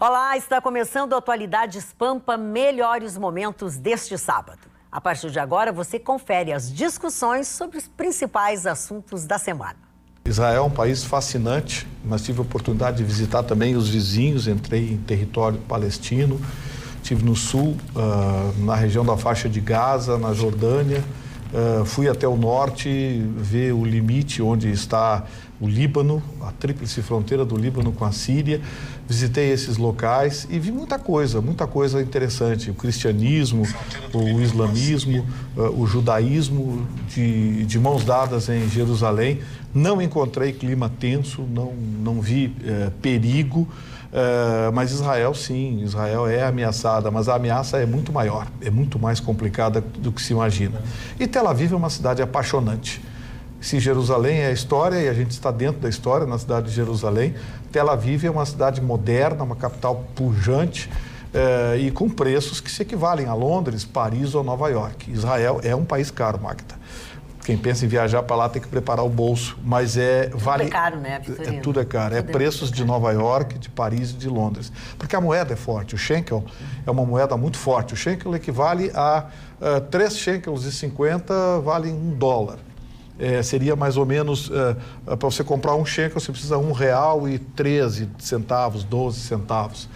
Olá, está começando a Atualidades Pampa, melhores momentos deste sábado. A partir de agora, você confere as discussões sobre os principais assuntos da semana. Israel é um país fascinante, mas tive a oportunidade de visitar também os vizinhos, entrei em território palestino, estive no sul, na região da faixa de Gaza, na Jordânia, fui até o norte ver o limite onde está o Líbano, a tríplice fronteira do Líbano com a Síria. Visitei esses locais e vi muita coisa interessante. O cristianismo, o islamismo, o judaísmo de mãos dadas em Jerusalém. Não encontrei clima tenso, não vi perigo, mas Israel sim, Israel é ameaçada, mas a ameaça é muito maior, é muito mais complicada do que se imagina. E Tel Aviv é uma cidade apaixonante. Se Jerusalém é a história, e a gente está dentro da história na cidade de Jerusalém, Tel Aviv é uma cidade moderna, uma capital pujante e com preços que se equivalem a Londres, Paris ou Nova York. Israel é um país caro, Magda. Quem pensa em viajar para lá tem que preparar o bolso, mas tudo é caro, né, Vitorino? Tudo é caro, é preços de Nova York, de Paris e de Londres. Porque a moeda é forte, o shekel é uma moeda muito forte. O shekel equivale a 3 shekels e 50 valem $1. Seria mais ou menos, para você comprar um shekel, você precisa R$1,13, 12 centavos.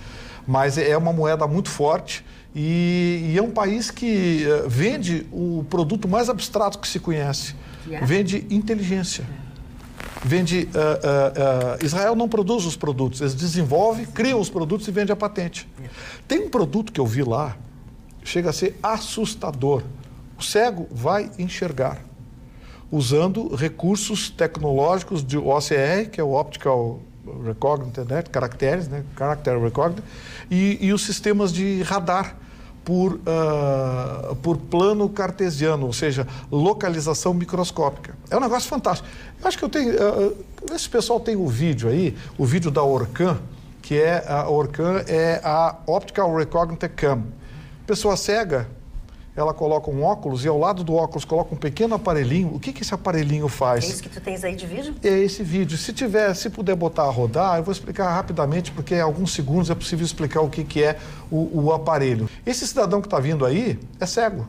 Mas é uma moeda muito forte e é um país que vende o produto mais abstrato que se conhece. Vende inteligência. Vende, Israel não produz os produtos, eles desenvolvem, criam os produtos e vendem a patente. Tem um produto que eu vi lá, chega a ser assustador. O cego vai enxergar, usando recursos tecnológicos de OCR, que é o Optical Recognition, né? Caracteres, né? Character Recognition, e os sistemas de radar por plano cartesiano, ou seja, localização microscópica. É um negócio fantástico. Eu acho que eu tenho... esse pessoal tem o vídeo aí, o vídeo da Orkan, que a Orkan é a Optical Recognition Cam. Pessoa cega, ela coloca um óculos e ao lado do óculos coloca um pequeno aparelhinho. O que esse aparelhinho faz? É isso que tu tens aí de vídeo? É esse vídeo. Se puder botar a rodar, eu vou explicar rapidamente, porque em alguns segundos é possível explicar o que é o aparelho. Esse cidadão que está vindo aí é cego.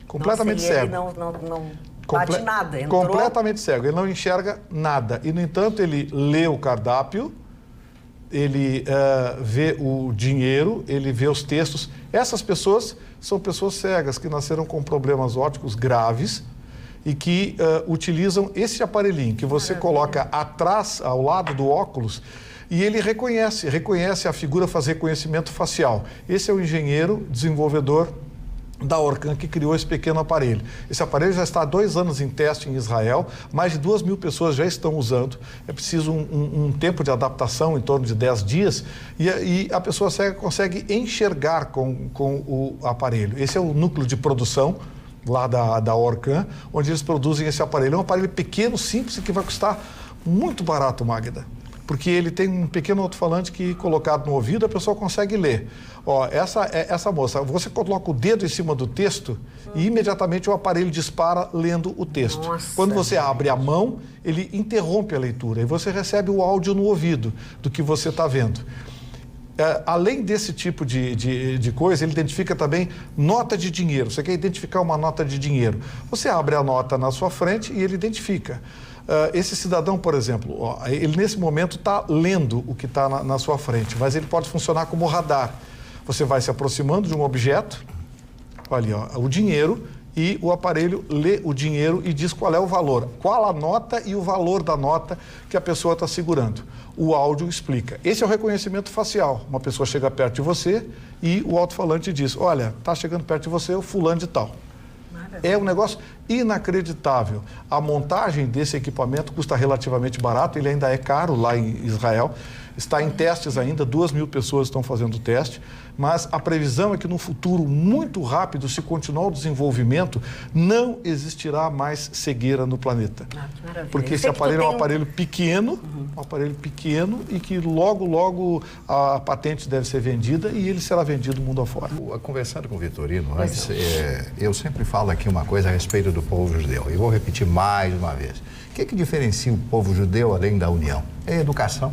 Completamente cego. Ele não bate nada, entrou... Completamente cego. Ele não enxerga nada. E, no entanto, ele lê o cardápio, ele vê o dinheiro, ele vê os textos. Essas pessoas são pessoas cegas que nasceram com problemas ópticos graves e que utilizam esse aparelhinho que você coloca atrás, ao lado do óculos, e ele reconhece a figura, faz reconhecimento facial. Esse é o engenheiro desenvolvedor da Orkan que criou esse pequeno aparelho. Esse aparelho já está há 2 anos em teste em Israel, mais de 2.000 pessoas já estão usando. É preciso um tempo de adaptação, em torno de 10 dias, e a pessoa cega consegue enxergar com o aparelho. Esse é o núcleo de produção lá da Orkan, onde eles produzem esse aparelho. É um aparelho pequeno, simples, que vai custar muito barato, Magda, porque ele tem um pequeno alto-falante que, colocado no ouvido, a pessoa consegue ler. Ó, essa moça, você coloca o dedo em cima do texto e imediatamente o aparelho dispara lendo o texto. Nossa, quando você abre a mão, ele interrompe a leitura e você recebe o áudio no ouvido do que você está vendo. Além desse tipo de coisa, ele identifica também nota de dinheiro. Você quer identificar uma nota de dinheiro. Você abre a nota na sua frente e ele identifica. Esse cidadão, por exemplo, ele nesse momento está lendo o que está na sua frente, mas ele pode funcionar como radar. Você vai se aproximando de um objeto, olha ali, o dinheiro, e o aparelho lê o dinheiro e diz qual é o valor, qual a nota e o valor da nota que a pessoa está segurando. O áudio explica. Esse é o reconhecimento facial. Uma pessoa chega perto de você e o alto-falante diz, olha, está chegando perto de você o fulano de tal. É um negócio inacreditável. A montagem desse equipamento custa relativamente barato, ele ainda é caro lá em Israel. Está em testes ainda, 2.000 pessoas estão fazendo o teste, mas a previsão é que no futuro muito rápido, se continuar o desenvolvimento, não existirá mais cegueira no planeta. Que maravilha. Porque esse aparelho é um aparelho pequeno, e que logo a patente deve ser vendida e ele será vendido mundo afora. Conversando com o Vitorino antes, eu sempre falo aqui uma coisa a respeito do povo judeu, e vou repetir mais uma vez. O que diferencia o povo judeu além da união? É a educação.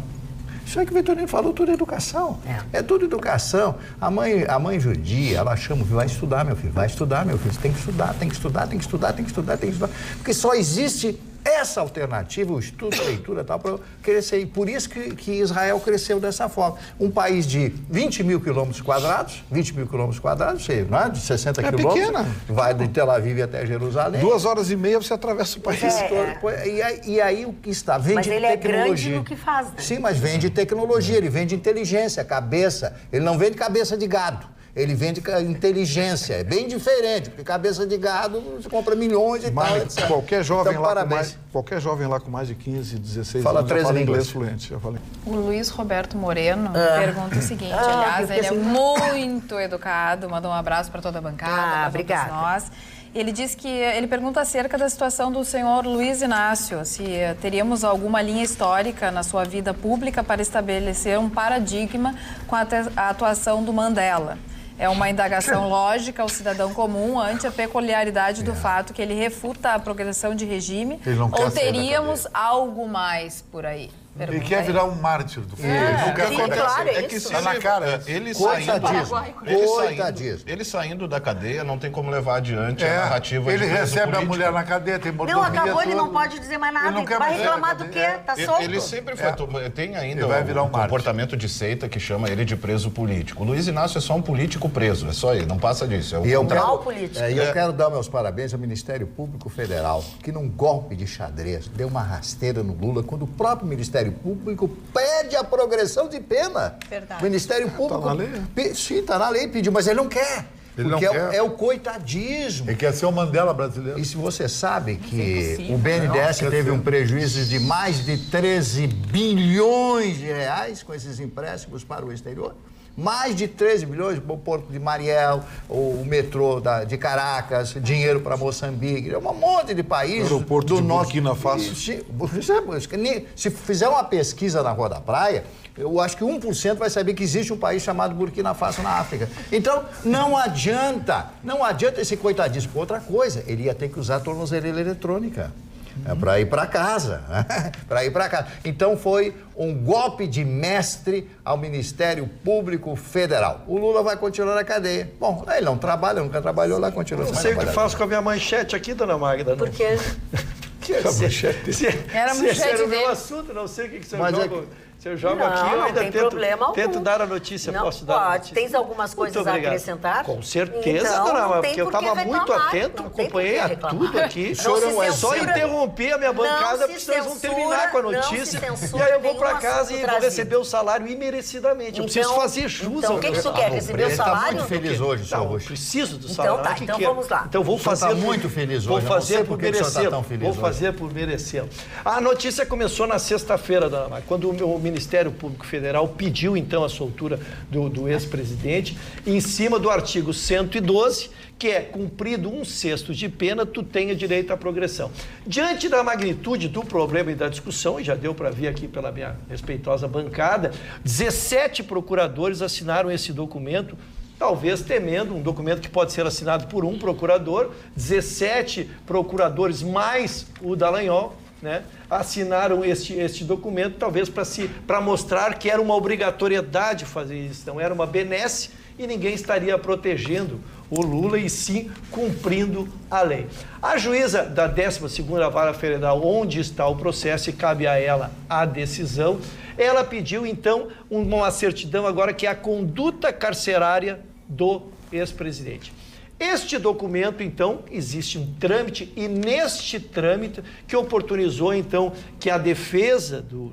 Isso é que o Vitorino falou, tudo é educação. É tudo educação. A mãe judia, ela chama o filho, vai estudar, meu filho, vai estudar, meu filho. Você tem que estudar, tem que estudar, tem que estudar, tem que estudar, tem que estudar. Porque só existe essa alternativa, o estudo, a leitura e tal, para crescer. E por isso que Israel cresceu dessa forma. Um país de 20 mil quilômetros quadrados, sei, não é? De 60 quilômetros. Pequena. Vai de Tel Aviv até Jerusalém. 2 horas e meia você atravessa o país todo. E aí o que está? Vem Mas de ele tecnologia. é grande no que faz, né? Sim, mas vende tecnologia, ele vende inteligência, cabeça. Ele não vende cabeça de gado. Ele vende inteligência, é bem diferente, porque cabeça de gado você compra milhões e tal, etc. Qualquer jovem, então, qualquer jovem lá com mais de 15, 16 fala anos 3 fala línguas. inglês fluente. Já falei. O Luiz Roberto Moreno pergunta o seguinte, aliás, ele é muito educado, manda um abraço para toda a bancada, obrigada. Nós. Ele diz que ele pergunta acerca da situação do senhor Luiz Inácio, se teríamos alguma linha histórica na sua vida pública para estabelecer um paradigma com a atuação do Mandela. É uma indagação lógica ao cidadão comum ante a peculiaridade do fato que ele refuta a progressão de regime, ou teríamos algo mais por aí? Ele quer virar um mártir do futuro. Claro, É que se Tá na cara. ele saindo da cadeia, não tem como levar adiante a narrativa Ele de preso recebe a político. mulher na cadeia, tem mordomia. Não, acabou, ele não tudo. pode dizer mais nada. Ele não quer Vai mais reclamar sair da do quê? cadeia. Tá solto? Ele sempre foi... Tem ainda Ele vai virar um mártir. comportamento de seita que chama ele de preso político. O Luiz Inácio é só um político preso, é só ele, não passa disso. E eu contrário. quero dar meus parabéns ao Ministério Público Federal, que num golpe de xadrez deu uma rasteira no Lula, quando o próprio Ministério Público pede a progressão de pena. Verdade. O Ministério Público... Tá na lei? Sim, está na lei, pediu, mas ele não quer. Ele porque não quer. é o coitadismo. Ele quer ser o Mandela brasileiro. E se você sabe que impossível. o BNDES Não, teve quer um ser. prejuízo de mais de 13 bilhões de reais com esses empréstimos para o exterior? Mais de 13 bilhões, o Porto de Mariel, o metrô de Caracas, dinheiro para Moçambique, um monte de países. Aeroporto de Burkina Faso. Se fizer uma pesquisa na Rua da Praia, eu acho que 1% vai saber que existe um país chamado Burkina Faso na África. Então, não adianta esse coitadismo. Outra coisa, ele ia ter que usar a tornozeleira eletrônica. Para ir para casa, Então foi um golpe de mestre ao Ministério Público Federal. O Lula vai continuar na cadeia. Bom, ele não trabalha, nunca trabalhou lá, continua. Não sei o que faço com a minha manchete aqui, dona Magda. Por quê? Era a manchete era o meu dele. assunto, não sei o que você Mas joga. Se eu jogo Não, aqui, eu não ainda tem problema tento algum. dar a notícia. Não, posso dar a pode. notícia? Tens algumas coisas Muito a obrigado. acrescentar? Com certeza, Então, dona não Magda, tem porque eu por que estava muito reclamar, atento, não tem acompanhei por que a reclamar. tudo aqui. Não Chorão, é se só censura. interromper a minha bancada, Não porque se vocês vão terminar com a censura, não se notícia. censura E aí eu vou para nenhum casa assunto e vou trazido. receber o salário imerecidamente. Eu preciso fazer jus então, ao o que meu tu salário. quer? Receber o Ele está salário? muito feliz hoje, senhor Não, eu Rocha. preciso do Então salário. tá, o que então que é? vamos lá. Então vou O senhor fazer. tá muito feliz Vou hoje, eu não fazer sei por por que o senhor tá merecê-lo. tão feliz Vou hoje. fazer por merecê-lo. A notícia começou na sexta-feira, dona Maria, quando o Ministério Público Federal pediu então a soltura do ex-presidente em cima do artigo 112, que é cumprido 1/6 de pena, tu tenha direito à progressão. Diante da magnitude do problema e da discussão, e já deu para ver aqui pela minha respeitosa bancada, 17 procuradores assinaram esse documento, talvez temendo um documento que pode ser assinado por um procurador, 17 procuradores mais o Dallagnol, né, assinaram este documento, talvez para mostrar que era uma obrigatoriedade fazer isso, não era uma benesse e ninguém estaria protegendo o Lula e sim cumprindo a lei. A juíza da 12ª Vara Federal, onde está o processo e cabe a ela a decisão, ela pediu então uma certidão agora que é a conduta carcerária do ex-presidente. Este documento, então, existe um trâmite e neste trâmite que oportunizou, então, que a defesa do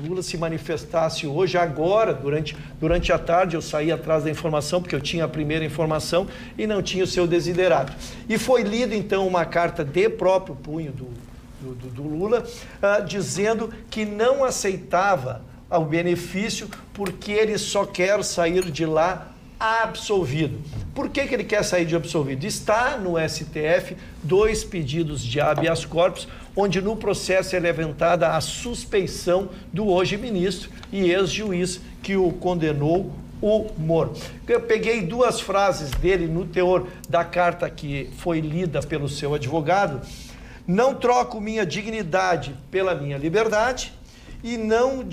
Lula se manifestasse hoje, agora, durante a tarde, eu saí atrás da informação, porque eu tinha a primeira informação e não tinha o seu desiderato. E foi lida, então, uma carta de próprio punho do Lula, dizendo que não aceitava o benefício porque ele só quer sair de lá absolvido. Por que ele quer sair de absolvido? Está no STF 2 pedidos de habeas corpus, onde no processo é levantada a suspeição do hoje ministro e ex-juiz que o condenou, o Moro. Eu peguei 2 frases dele no teor da carta que foi lida pelo seu advogado. Não troco minha dignidade pela minha liberdade e não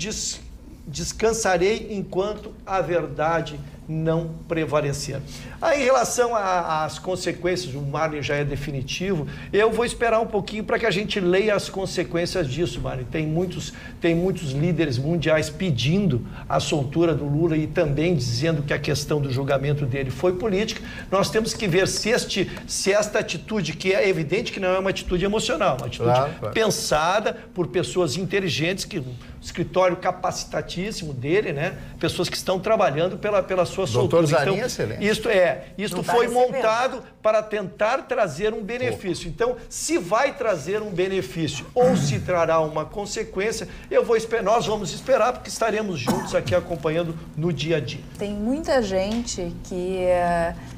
descansarei enquanto a verdade não prevalecer. Aí, em relação às consequências, o Marley já é definitivo, eu vou esperar um pouquinho para que a gente leia as consequências disso, Marley. Tem muitos líderes mundiais pedindo a soltura do Lula e também dizendo que a questão do julgamento dele foi política. Nós temos que ver se esta atitude, que é evidente que não é uma atitude emocional, uma atitude pensada por pessoas inteligentes, que um escritório capacitatíssimo dele, né? Pessoas que estão trabalhando pela sua soltura. Zanin, excelente. Isto foi montado para tentar trazer um benefício. Então, se vai trazer um benefício ou se trará uma consequência, nós vamos esperar, porque estaremos juntos aqui acompanhando no dia a dia. Tem muita gente que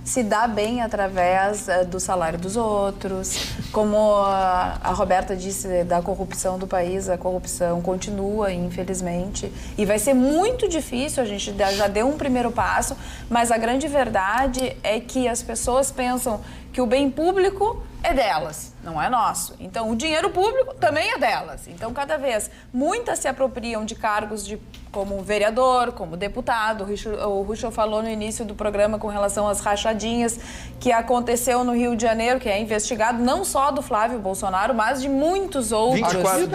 se dá bem através do salário dos outros. Como a Roberta disse da corrupção do país, a corrupção continua, infelizmente. E vai ser muito difícil, a gente já deu um primeiro passo, mas a grande verdade é que as pessoas pensam que o bem público é delas, não é nosso. Então, o dinheiro público também é delas. Então, cada vez, muitas se apropriam de cargos como vereador, como deputado. O Ruschel falou no início do programa com relação às rachadinhas que aconteceu no Rio de Janeiro, que é investigado não só do Flávio Bolsonaro, mas de muitos outros 24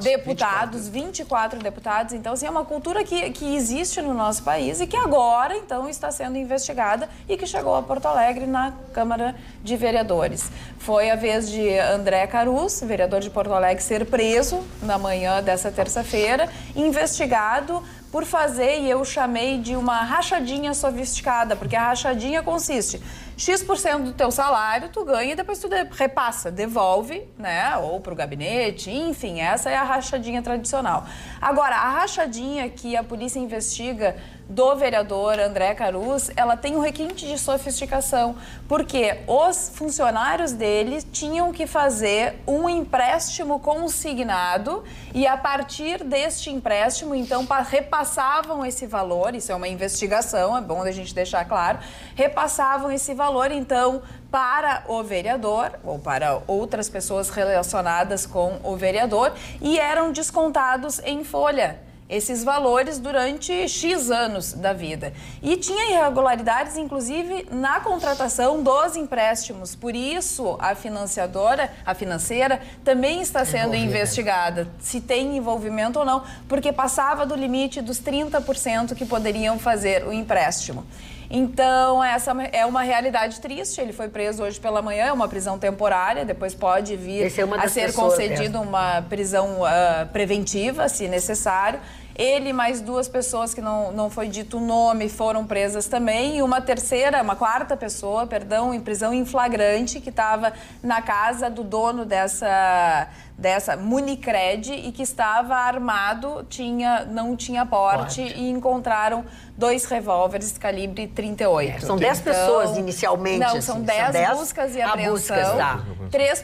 deputados. 24 deputados. Então, assim, é uma cultura que existe no nosso país e que agora, então, está sendo investigada e que chegou a Porto Alegre na Câmara de Vereadores. Foi a vez de André Carus, vereador de Porto Alegre, ser preso na manhã dessa terça-feira, investigado por fazer, e eu chamei de uma rachadinha sofisticada, porque a rachadinha consiste X% do teu salário, tu ganha e depois tu repassa, devolve, né, ou para o gabinete, enfim, essa é a rachadinha tradicional. Agora, a rachadinha que a polícia investiga do vereador André Carus, ela tem um requinte de sofisticação, porque os funcionários dele tinham que fazer um empréstimo consignado e a partir deste empréstimo, então, repassavam esse valor, isso é uma investigação, é bom a gente deixar claro, repassavam esse valor, então, para o vereador ou para outras pessoas relacionadas com o vereador e eram descontados em folha esses valores durante X anos da vida. E tinha irregularidades, inclusive, na contratação dos empréstimos. Por isso, a financeira, também está sendo investigada, se tem envolvimento ou não, porque passava do limite dos 30% que poderiam fazer o empréstimo. Então, essa é uma realidade triste. Ele foi preso hoje pela manhã, é uma prisão temporária, depois pode vir a ser concedida uma prisão preventiva, se necessário. Ele mais 2 pessoas que não foi dito o nome foram presas também, e uma quarta pessoa, em prisão em flagrante, que estava na casa do dono dessa Municred e que estava armado, não tinha porte e encontraram 2 revólveres calibre 38. São 10 pessoas inicialmente. Não, são 10 buscas e apreensão, 3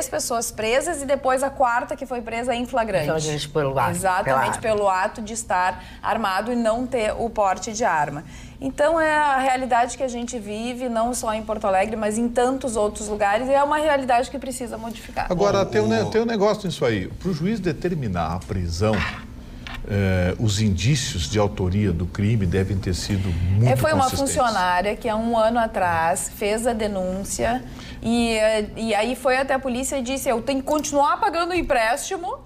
pessoas presas e depois a quarta que foi presa em flagrante. Exatamente pelo ato. Exatamente pelo ato de estar armado e não ter o porte de arma. Então, é a realidade que a gente vive, não só em Porto Alegre, mas em tantos outros lugares, e é uma realidade que precisa modificar. Agora, tem um negócio nisso aí. Para o juiz determinar a prisão, os indícios de autoria do crime devem ter sido muito Foi uma consistentes. Funcionária que há um ano atrás fez a denúncia e aí foi até a polícia e disse: eu tenho que continuar pagando o empréstimo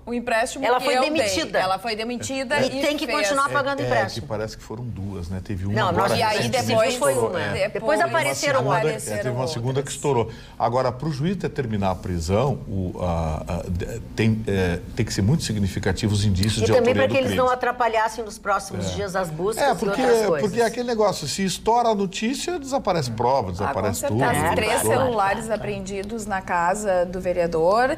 ela que foi eu demitida. dei. Ela foi demitida e tem que continuar pagando empréstimo. Que parece que foram 2, né? Teve uma Não, agora. E aí depois foi uma. Depois apareceram outras. Teve uma segunda que estourou. Agora, para o juiz determinar a prisão, tem que ser muito significativo os indícios de autoria do crime. E também para que eles não atrapalhassem nos próximos dias as buscas e outras coisas. Porque é aquele negócio, se estoura a notícia, desaparece prova, desaparece tudo. Com 3 celulares apreendidos na casa do vereador,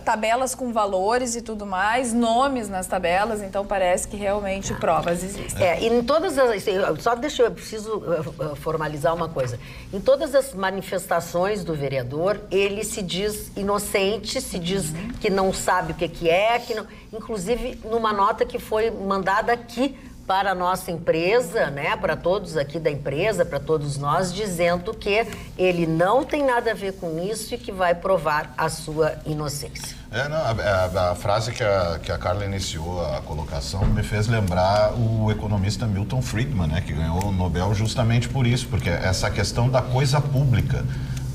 tabelas com valores e tudo mais, nomes nas tabelas, então parece que realmente provas existem. E em todas as... eu preciso formalizar uma coisa. Em todas as manifestações do vereador, ele se diz inocente, se diz que não sabe o que é, inclusive numa nota que foi mandada aqui para a nossa empresa, né, para todos aqui da empresa, para todos nós, dizendo que ele não tem nada a ver com isso e que vai provar a sua inocência. A frase que a Carla iniciou a colocação me fez lembrar o economista Milton Friedman, né, que ganhou o Nobel justamente por isso, porque essa questão da coisa pública,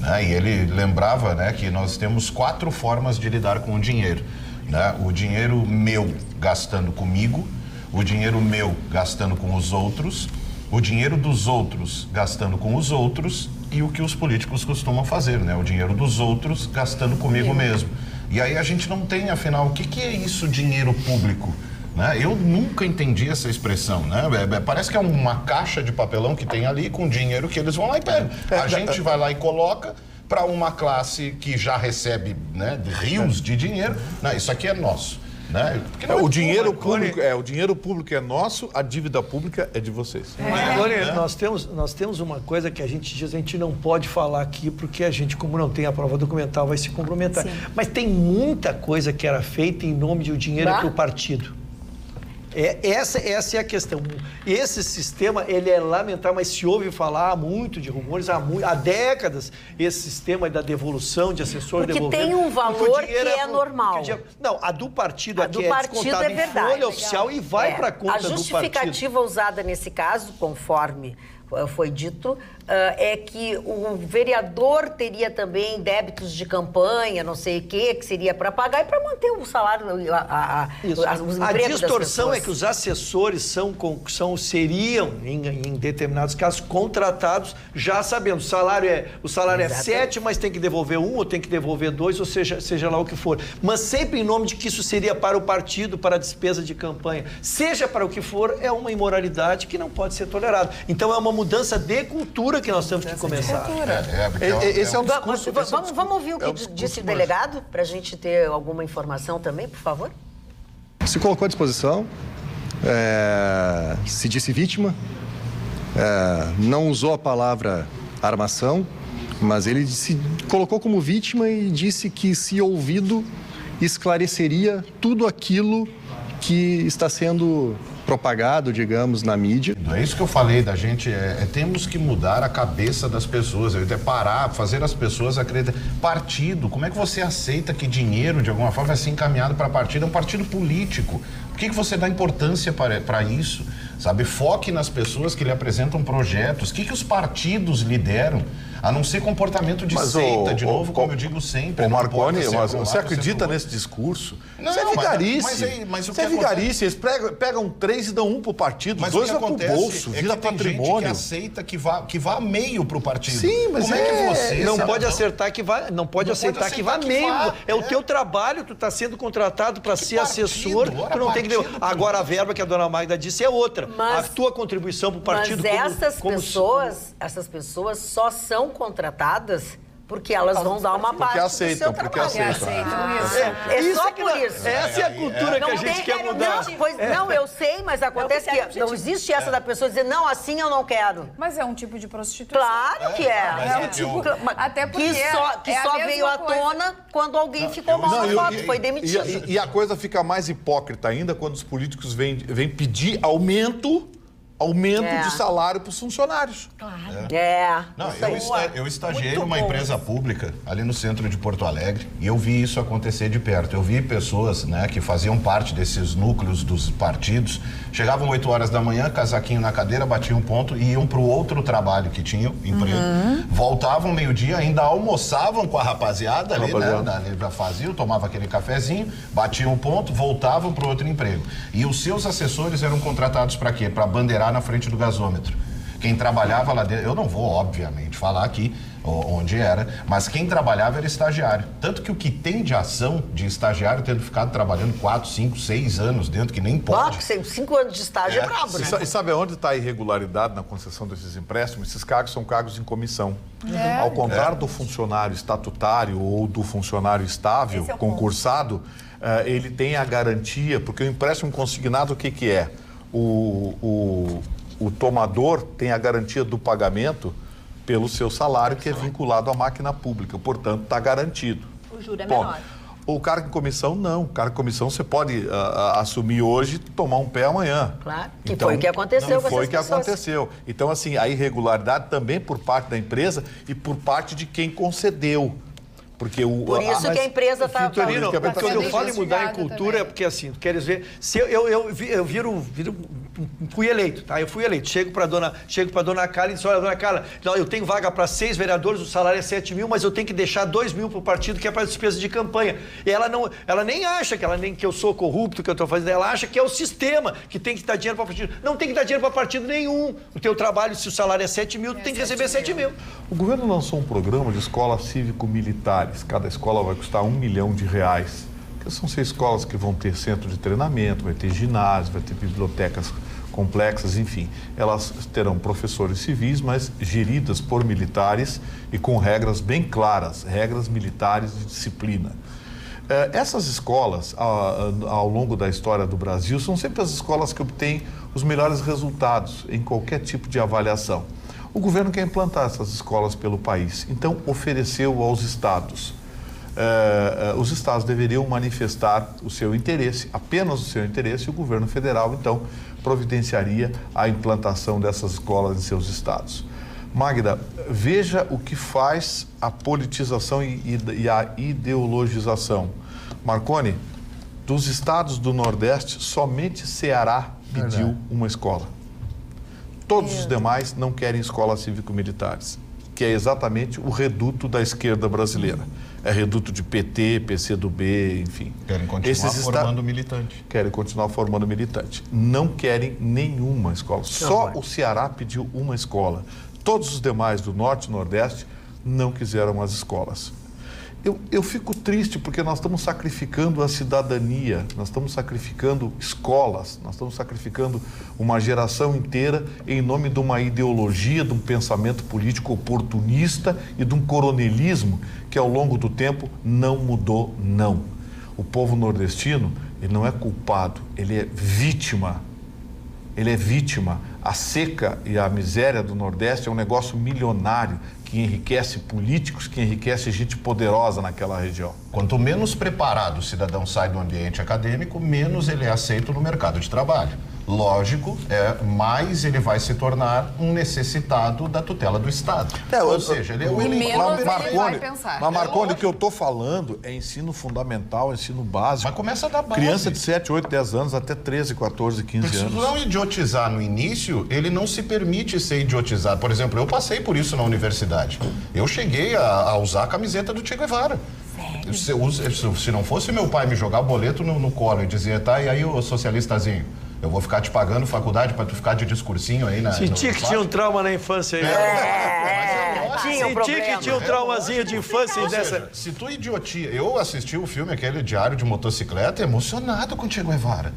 né, e ele lembrava, né, que nós temos 4 formas de lidar com o dinheiro, né, o dinheiro meu gastando comigo, o dinheiro meu gastando com os outros, o dinheiro dos outros gastando com os outros e o que os políticos costumam fazer, né? O dinheiro dos outros gastando comigo mesmo. E aí a gente não tem, afinal, o que é isso, dinheiro público? Né? Eu nunca entendi essa expressão, né? Parece que é uma caixa de papelão que tem ali com dinheiro que eles vão lá e pegam. A gente vai lá e coloca para uma classe que já recebe, né, rios de dinheiro. Não, isso aqui é nosso. Né? O dinheiro público é nosso, a dívida pública é de vocês. Nós temos uma coisa que a gente diz, a gente não pode falar aqui porque a gente, como não tem a prova documental, vai se comprometer. Sim. Mas tem muita coisa que era feita em nome de o dinheiro para o partido. Essa é a questão. Esse sistema, ele é lamentável, mas se ouve falar muito de rumores há décadas, esse sistema da devolução de assessor devolvendo. Porque tem um valor que é normal. Não, a do partido aqui é descontada em folha oficial e vai para a conta do partido. A justificativa usada nesse caso, conforme foi dito, é que o vereador teria também débitos de campanha, não sei o quê, que seria para pagar e para manter o salário, os empregos a distorção das é que os assessores seriam, em determinados casos, contratados já sabendo, o salário é 7, mas tem que devolver 1 ou tem que devolver 2, ou seja lá o que for. Mas sempre em nome de que isso seria para o partido, para a despesa de campanha. Seja para o que for, é uma imoralidade que não pode ser tolerada. Então é uma mudança de cultura que nós temos que começar. Esse é um discurso. Vamos ouvir o que disse o delegado, para a gente ter alguma informação também, por favor? Se colocou à disposição, se disse vítima, não usou a palavra armação, mas ele se colocou como vítima e disse que, se ouvido, esclareceria tudo aquilo que está sendo propagado, digamos, na mídia. É isso que eu falei da gente, temos que mudar a cabeça das pessoas, parar, fazer as pessoas acreditarem. Partido, como é que você aceita que dinheiro, de alguma forma, vai ser encaminhado para partido? É um partido político. Por que você dá importância para isso? Sabe, foque nas pessoas que lhe apresentam projetos. O que os partidos lhe deram? A não ser comportamento de seita, de novo, como eu digo sempre. Ô Marconi, você acredita nesse discurso? Não, isso é vigarice. Isso é vigarice. Eles pegam 3 e dão 1 pro partido, 2 vão pro bolso, vira patrimônio. Tem gente que aceita que vá meio pro partido. Sim, mas como é que você... Não pode acertar que vá, não pode aceitar que vá meio. É o teu trabalho, tu tá sendo contratado para ser assessor, tu não tem que... Agora a verba que a dona Magda disse é outra. A tua contribuição pro partido essas pessoas só são contratadas porque elas vão dar uma parte do seu trabalho. Porque aceitam. É só por isso. Essa é a cultura que a gente quer mudar. Não, eu sei, mas acontece que não existe essa da pessoa dizer, não, assim eu não quero. Mas é um tipo de prostituição. Claro que é. Até porque que só veio à tona quando alguém ficou mal na foto, foi demitido. E a coisa fica mais hipócrita ainda quando os políticos vêm pedir aumento de salário para os funcionários. Claro. Não, eu estagiei numa empresa pública ali no centro de Porto Alegre e eu vi isso acontecer de perto. Eu vi pessoas, né, que faziam parte desses núcleos dos partidos, chegavam 8 horas da manhã, casaquinho na cadeira, batiam ponto e iam para o outro trabalho que tinham, emprego. Voltavam meio-dia, ainda almoçavam com a rapaziada ali, né? Faziam, tomavam aquele cafezinho, batiam o ponto, voltavam para o outro emprego. E os seus assessores eram contratados para quê? Para bandeirar na frente do gasômetro. Quem trabalhava lá dentro, eu não vou, obviamente, falar aqui onde era, mas quem trabalhava era estagiário. Tanto que o que tem de ação de estagiário tendo ficado trabalhando 4, 5, 6 anos dentro, que nem pode. 5 anos de estágio é brabo, né? E sabe onde está a irregularidade na concessão desses empréstimos? Esses cargos são cargos em comissão. Ao contrário do funcionário estatutário ou do funcionário estável, concursado, ele tem a garantia, porque o empréstimo consignado, o que é? O tomador tem a garantia do pagamento pelo seu salário, que é vinculado à máquina pública, portanto, está garantido. O juro é menor. O cargo em comissão, não. O cargo em comissão você pode assumir hoje, tomar um pé amanhã. Claro, que foi o que aconteceu com essas pessoas. Foi o que aconteceu. Então, assim, a irregularidade também por parte da empresa e por parte de quem concedeu. Porque por isso que a empresa está... Vitorino, quando eu falo em mudar em cultura, também. É porque assim, tu queres ver... Se eu fui eleito, tá? Eu fui eleito. Chego para dona Carla e disse, olha, dona Carla, não, eu tenho vaga para 6 vereadores, o salário é 7 mil, mas eu tenho que deixar 2 mil para o partido, que é para despesa de campanha. E ela nem acha que eu sou corrupto, que eu estou fazendo, ela acha que é o sistema que tem que dar dinheiro para o partido. Não tem que dar dinheiro para partido nenhum. O teu trabalho, se o salário é 7 mil, tu tem que receber 7 mil. O governo lançou um programa de escolas cívico-militares. Cada escola vai custar R$1 milhão. Porque são 6 escolas que vão ter centro de treinamento, vai ter ginásio, vai ter bibliotecas complexas, enfim. Elas terão professores civis, mas geridas por militares e com regras bem claras, regras militares de disciplina. Essas escolas, ao longo da história do Brasil, são sempre as escolas que obtêm os melhores resultados em qualquer tipo de avaliação. O governo quer implantar essas escolas pelo país, então ofereceu aos estados. Os estados deveriam manifestar o seu interesse, apenas o seu interesse, e o governo federal, então, providenciaria a implantação dessas escolas em seus estados. Magda, veja o que faz a politização e a ideologização. Marconi, dos estados do Nordeste, somente Ceará pediu uma escola. Todos os demais não querem escolas cívico-militares, que é exatamente o reduto da esquerda brasileira. É reduto de PT, PCdoB, enfim. Querem continuar formando militante. Querem continuar formando militante. Não querem nenhuma escola. Só o Ceará pediu uma escola. Todos os demais do Norte e Nordeste não quiseram as escolas. Eu fico triste porque nós estamos sacrificando a cidadania, nós estamos sacrificando escolas, nós estamos sacrificando uma geração inteira em nome de uma ideologia, de um pensamento político oportunista e de um coronelismo que ao longo do tempo não mudou, não. O povo nordestino, ele não é culpado, ele é vítima. Ele é vítima. A seca e a miséria do Nordeste é um negócio milionário que enriquece políticos, que enriquece gente poderosa naquela região. Quanto menos preparado o cidadão sai do ambiente acadêmico, menos ele é aceito no mercado de trabalho. Lógico, mais ele vai se tornar um necessitado da tutela do Estado. Ou seja, ele é o Mas, Marconi, o que eu estou falando é ensino fundamental, ensino básico. Mas começa da base. Criança de 7, 8, 10 anos até 13, 14, 15 anos. Se não idiotizar no início, ele não se permite ser idiotizado. Por exemplo, eu passei por isso na universidade. Eu cheguei a usar a camiseta do Che Guevara. Se não fosse meu pai me jogar o boleto no colo e dizer, tá, e aí o socialistazinho? Eu vou ficar te pagando faculdade para tu ficar de discursinho aí na... Senti que tinha um trauma na infância aí. Senti que tinha um traumazinho de infância dessa... Se tu idiotia... Eu assisti o filme, aquele Diário de Motocicleta, emocionado com o Che Guevara.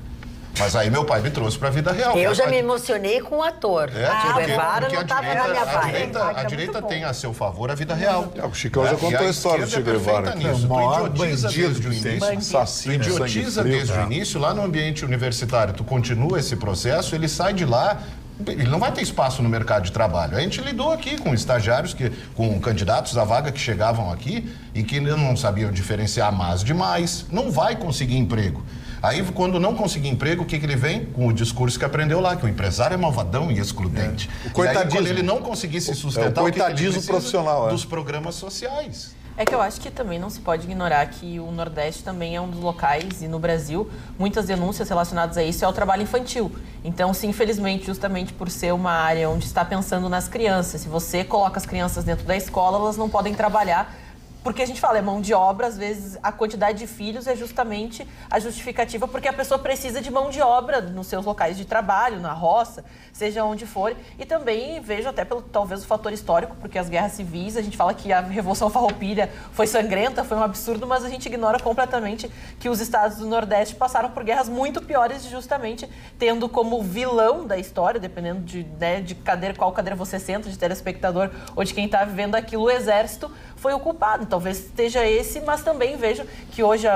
Mas aí meu pai me trouxe para a vida real. Eu já me emocionei com o ator. Che Guevara não estava na minha vibe. A direita tem a seu favor a vida real. O Chicão já contou a história do Che Guevara. Tu idiotiza desde o início. Assassino, tu idiotiza desde o início, lá no ambiente universitário, tu continua esse processo, ele sai de lá, ele não vai ter espaço no mercado de trabalho. A gente lidou aqui com estagiários, com candidatos à vaga que chegavam aqui e que não sabiam diferenciar mais de mais, não vai conseguir emprego. Aí, quando não conseguir emprego, o que ele vem? Com o discurso que aprendeu lá, que o empresário é malvadão e excludente. O coitadismo. E aí, quando ele não conseguir se sustentar, o coitadismo profissional. Dos programas sociais. É que eu acho que também não se pode ignorar que o Nordeste também é um dos locais, e no Brasil, muitas denúncias relacionadas a isso é o trabalho infantil. Então, sim, infelizmente, justamente por ser uma área onde está pensando nas crianças, se você coloca as crianças dentro da escola, elas não podem trabalhar. Porque a gente fala, é mão de obra, às vezes a quantidade de filhos é justamente a justificativa porque a pessoa precisa de mão de obra nos seus locais de trabalho, na roça, seja onde for. E também vejo até pelo talvez o fator histórico, porque as guerras civis, a gente fala que a Revolução Farroupilha foi sangrenta, foi um absurdo, mas a gente ignora completamente que os estados do Nordeste passaram por guerras muito piores, justamente tendo como vilão da história, dependendo de cadeira, qual cadeira você senta, de telespectador ou de quem está vivendo aquilo, o exército foi o culpado. Talvez esteja esse, mas também vejo que hoje,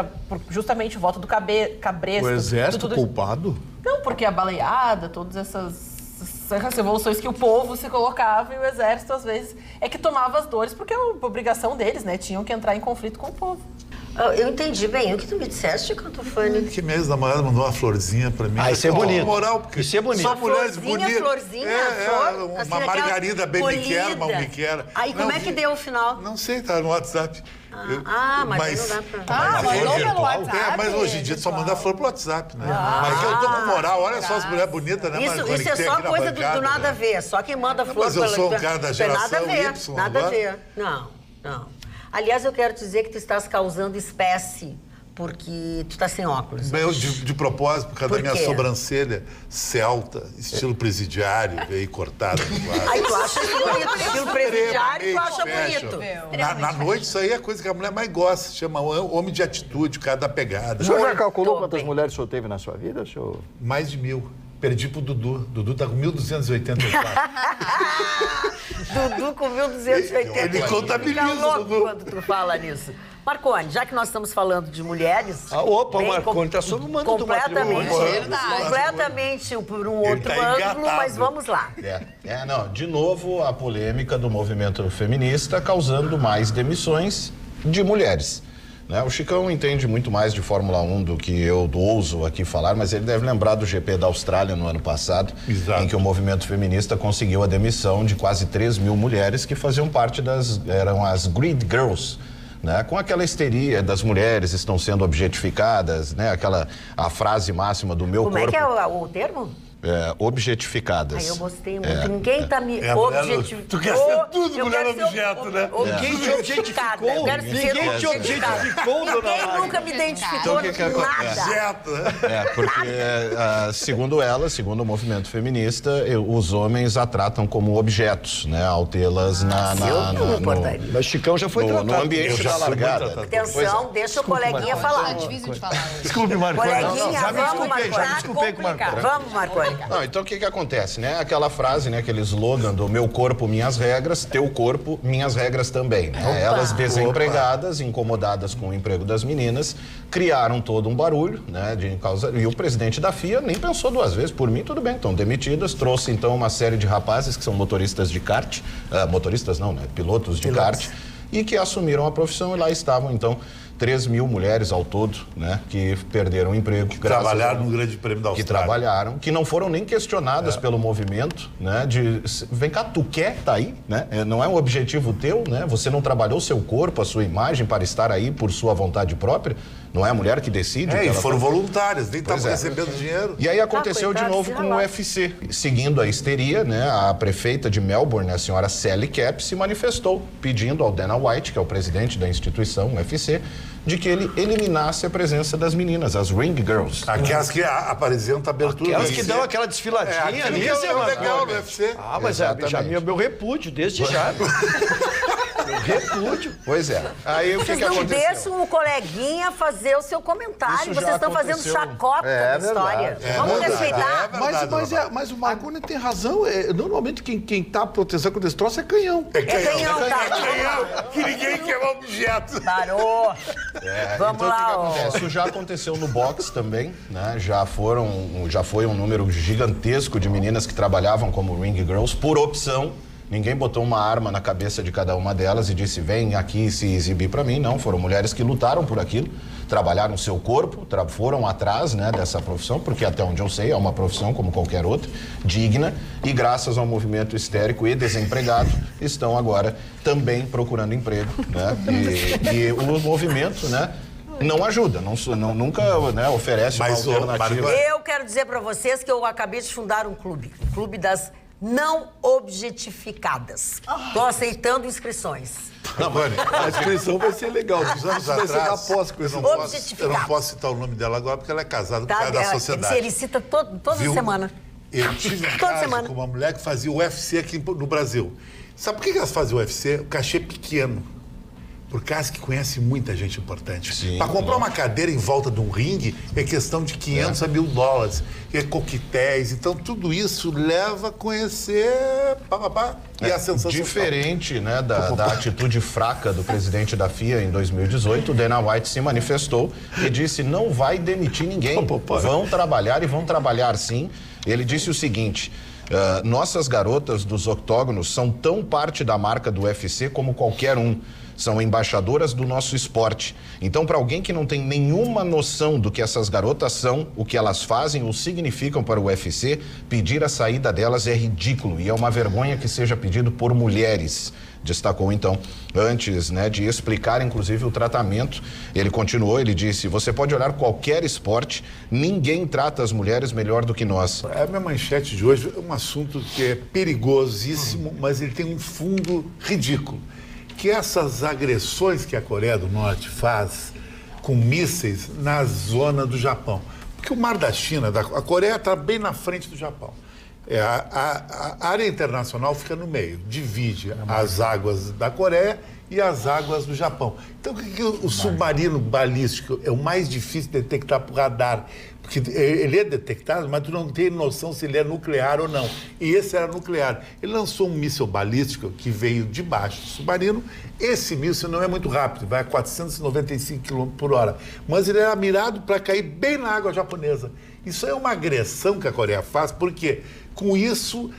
justamente o voto do Cabresto... O exército culpado? Não, porque a baleada, todas essas revoluções que o povo se colocava e o exército, às vezes, é que tomava as dores, porque é uma obrigação deles, né? Tinham que entrar em conflito com o povo. Eu entendi bem. O que tu me disseste, Cantofani? Que minha ex-namorada mandou uma florzinha pra mim. Isso é bonito. Moral, porque Isso é bonito. só mulheres Florzinha, bonitas. florzinha, flor, uma assim, aquela margarida bem me quer, colhida. mal me quer. Aí como é que deu o final? Não sei, tá no WhatsApp. Mas aí não dá pra... Mandou pelo WhatsApp. Mas hoje em dia só manda flor pro WhatsApp, né? Mas que eu tô com moral, olha só as mulheres bonitas, né, Marconi? Isso é só coisa do nada a ver. Só quem manda flor... Mas eu sou um cara da geração nada a ver, Y nada a agora. ver. Não. Aliás, eu quero te dizer que tu estás causando espécie, porque tu tá sem óculos. Eu, de propósito, por causa Por da minha quê? sobrancelha celta, estilo presidiário, veio cortada. Aí tu acha isso bonito. Estilo presidiário, tu acha Fashion. bonito. Na noite, isso aí é a coisa que a mulher mais gosta. Se chama homem de atitude, o cara da pegada. O senhor já calculou Tô quantas bem. mulheres o senhor teve na sua vida, senhor? Mais de 1000. Perdi pro Dudu. Dudu tá com 1.284. Dudu com 1.280. Ele contabiliza, Fica louco Dudu. quando tu fala nisso. Marconi, já que nós estamos falando de mulheres... O bem, Marconi tá sob o mando do completamente, matrimônio. completamente por um outro tá ângulo, engatado. mas vamos lá. Não, de novo a polêmica do movimento feminista causando mais demissões de mulheres. Né? O Chicão entende muito mais de Fórmula 1 do que eu ouso aqui falar, mas ele deve lembrar do GP da Austrália no ano passado, Exato. em que o movimento feminista conseguiu a demissão de quase 3.000 mulheres que faziam parte eram as Grid Girls. Né? Com aquela histeria das mulheres estão sendo objetificadas, né? A frase máxima do meu Como corpo. é que é o termo? Objetificadas. Aí eu gostei muito. Ninguém tá me objetificando. Tu quer ser tudo mulher objeto, né? Ninguém te objetificou. Eu quero ser Ninguém te objetificou, dona Ninguém Mari. nunca me identificou Então, o que que acontece? nada. Objeto, né? Porque, segundo ela, segundo o movimento feminista, os homens a tratam como objetos, né? Ao tê-las eu não me importaria. Mas Chicão já foi no tratado. ambiente já da fui muito largada. tratado. Atenção, deixa o coleguinha falar. Difícil de falar. Desculpe, Marconi. Coleguinha, Já me vamos, desculpei, já me Marconi. desculpei com o Marconi. Vamos, Marconi. Não, então o que acontece, né? Aquela frase, né? Aquele slogan do meu corpo, minhas regras, teu corpo, minhas regras também. Né? Elas desempregadas, incomodadas com o emprego das meninas, criaram todo um barulho, né? E o presidente da FIA nem pensou duas vezes. Por mim, tudo bem, estão demitidas. Trouxe, então, uma série de rapazes que são motoristas de kart. Motoristas não, né? Pilotos de kart. E que assumiram a profissão e lá estavam, então, 3.000 mulheres ao todo, né? Que perderam o emprego. Que trabalharam no Grande Prêmio da Que Austrália. trabalharam, que não foram nem questionadas pelo movimento, né? Vem cá, tu quer tá aí, né? Não é um objetivo teu, né? Você não trabalhou seu corpo, a sua imagem para estar aí por sua vontade própria. Não é a mulher que decide. o que E ela foram faz. voluntárias, nem estavam Pois é. recebendo dinheiro. E aí aconteceu de coitado, novo se com o relaxa. UFC. Seguindo a histeria, né, a prefeita de Melbourne, a senhora Sally Capp, se manifestou pedindo ao Dana White, que é o presidente da instituição UFC, de que ele eliminasse a presença das meninas, as Ring Girls. Aquelas que apresentam abertura. Aquelas do que UFC. dão aquela desfiladinha aquilo ali, que é Zé legal Marconi. no UFC. Ah, mas Exatamente. já meu repúdio, desde já. Meu repúdio. Pois é. Aí o que Vocês que não aconteceu? deixam o coleguinha fazer o seu comentário. Isso já Vocês estão fazendo aconteceu. chacota da história. Vamos respeitar. Mas o Marconi tem razão. Normalmente quem tá protestando com esse troço é canhão. É canhão, tá? Canhão, que ninguém quer objeto. Parou. Vamos Então, lá, o que acontece? Isso já aconteceu no boxe também, né? Já foi um número gigantesco de meninas que trabalhavam como Ring Girls por opção. Ninguém botou uma arma na cabeça de cada uma delas e disse, vem aqui se exibir para mim. Não, foram mulheres que lutaram por aquilo, trabalharam seu corpo, foram atrás, né, dessa profissão, porque até onde eu sei é uma profissão como qualquer outra, digna, e graças ao movimento histérico e desempregado, estão agora também procurando emprego, né? E o movimento, né, não ajuda, nunca, né, oferece uma Mas, alternativa. Eu quero dizer pra vocês que eu acabei de fundar um clube. O Clube das Não Objetificadas. Tô aceitando inscrições. A inscrição vai ser legal. Uns anos Vai ser na atrás, pós com eu esse não negócio. posso- eu Objetificado. não posso citar o nome dela agora, porque ela é casada por Tá? causa da sociedade. Ele cita toda Viu? semana. Eu tive um Toda caso semana. com uma mulher que fazia o UFC aqui no Brasil. Sabe por que elas fazem o UFC? O cachê pequeno. Por causa que conhece muita gente importante. Sim, Para comprar uma cadeira em volta de um ringue é questão de 500 a $1.000. É coquetéis. Então, tudo isso leva a conhecer e a ascensão social. Diferente, né, da atitude fraca do presidente da FIA em 2018, o Dana White se manifestou e disse não vai demitir ninguém, vão trabalhar e vão trabalhar sim. Ele disse o seguinte, nossas garotas dos octógonos são tão parte da marca do UFC como qualquer um. são embaixadoras do nosso esporte. Então, para alguém que não tem nenhuma noção do que essas garotas são, o que elas fazem ou significam para o UFC, pedir a saída delas é ridículo e é uma vergonha que seja pedido por mulheres. Destacou, então, antes, né, de explicar, inclusive, o tratamento. Ele continuou, ele disse, você pode olhar qualquer esporte, ninguém trata as mulheres melhor do que nós. A minha manchete de hoje é um assunto que é perigosíssimo, mas ele tem um fundo ridículo, que essas agressões que a Coreia do Norte faz com mísseis na zona do Japão. Porque o Mar da China, a Coreia está bem na frente do Japão. A área internacional fica no meio, divide as águas da Coreia e as águas do Japão. Então, o submarino balístico é o mais difícil de detectar por radar, porque ele é detectado, mas tu não tem noção se ele é nuclear ou não. E esse era nuclear. Ele lançou um míssil balístico que veio de baixo do submarino. Esse míssil não é muito rápido, vai a 495 km por hora, mas ele era mirado para cair bem na água japonesa. Isso é uma agressão que a Coreia faz, porque com isso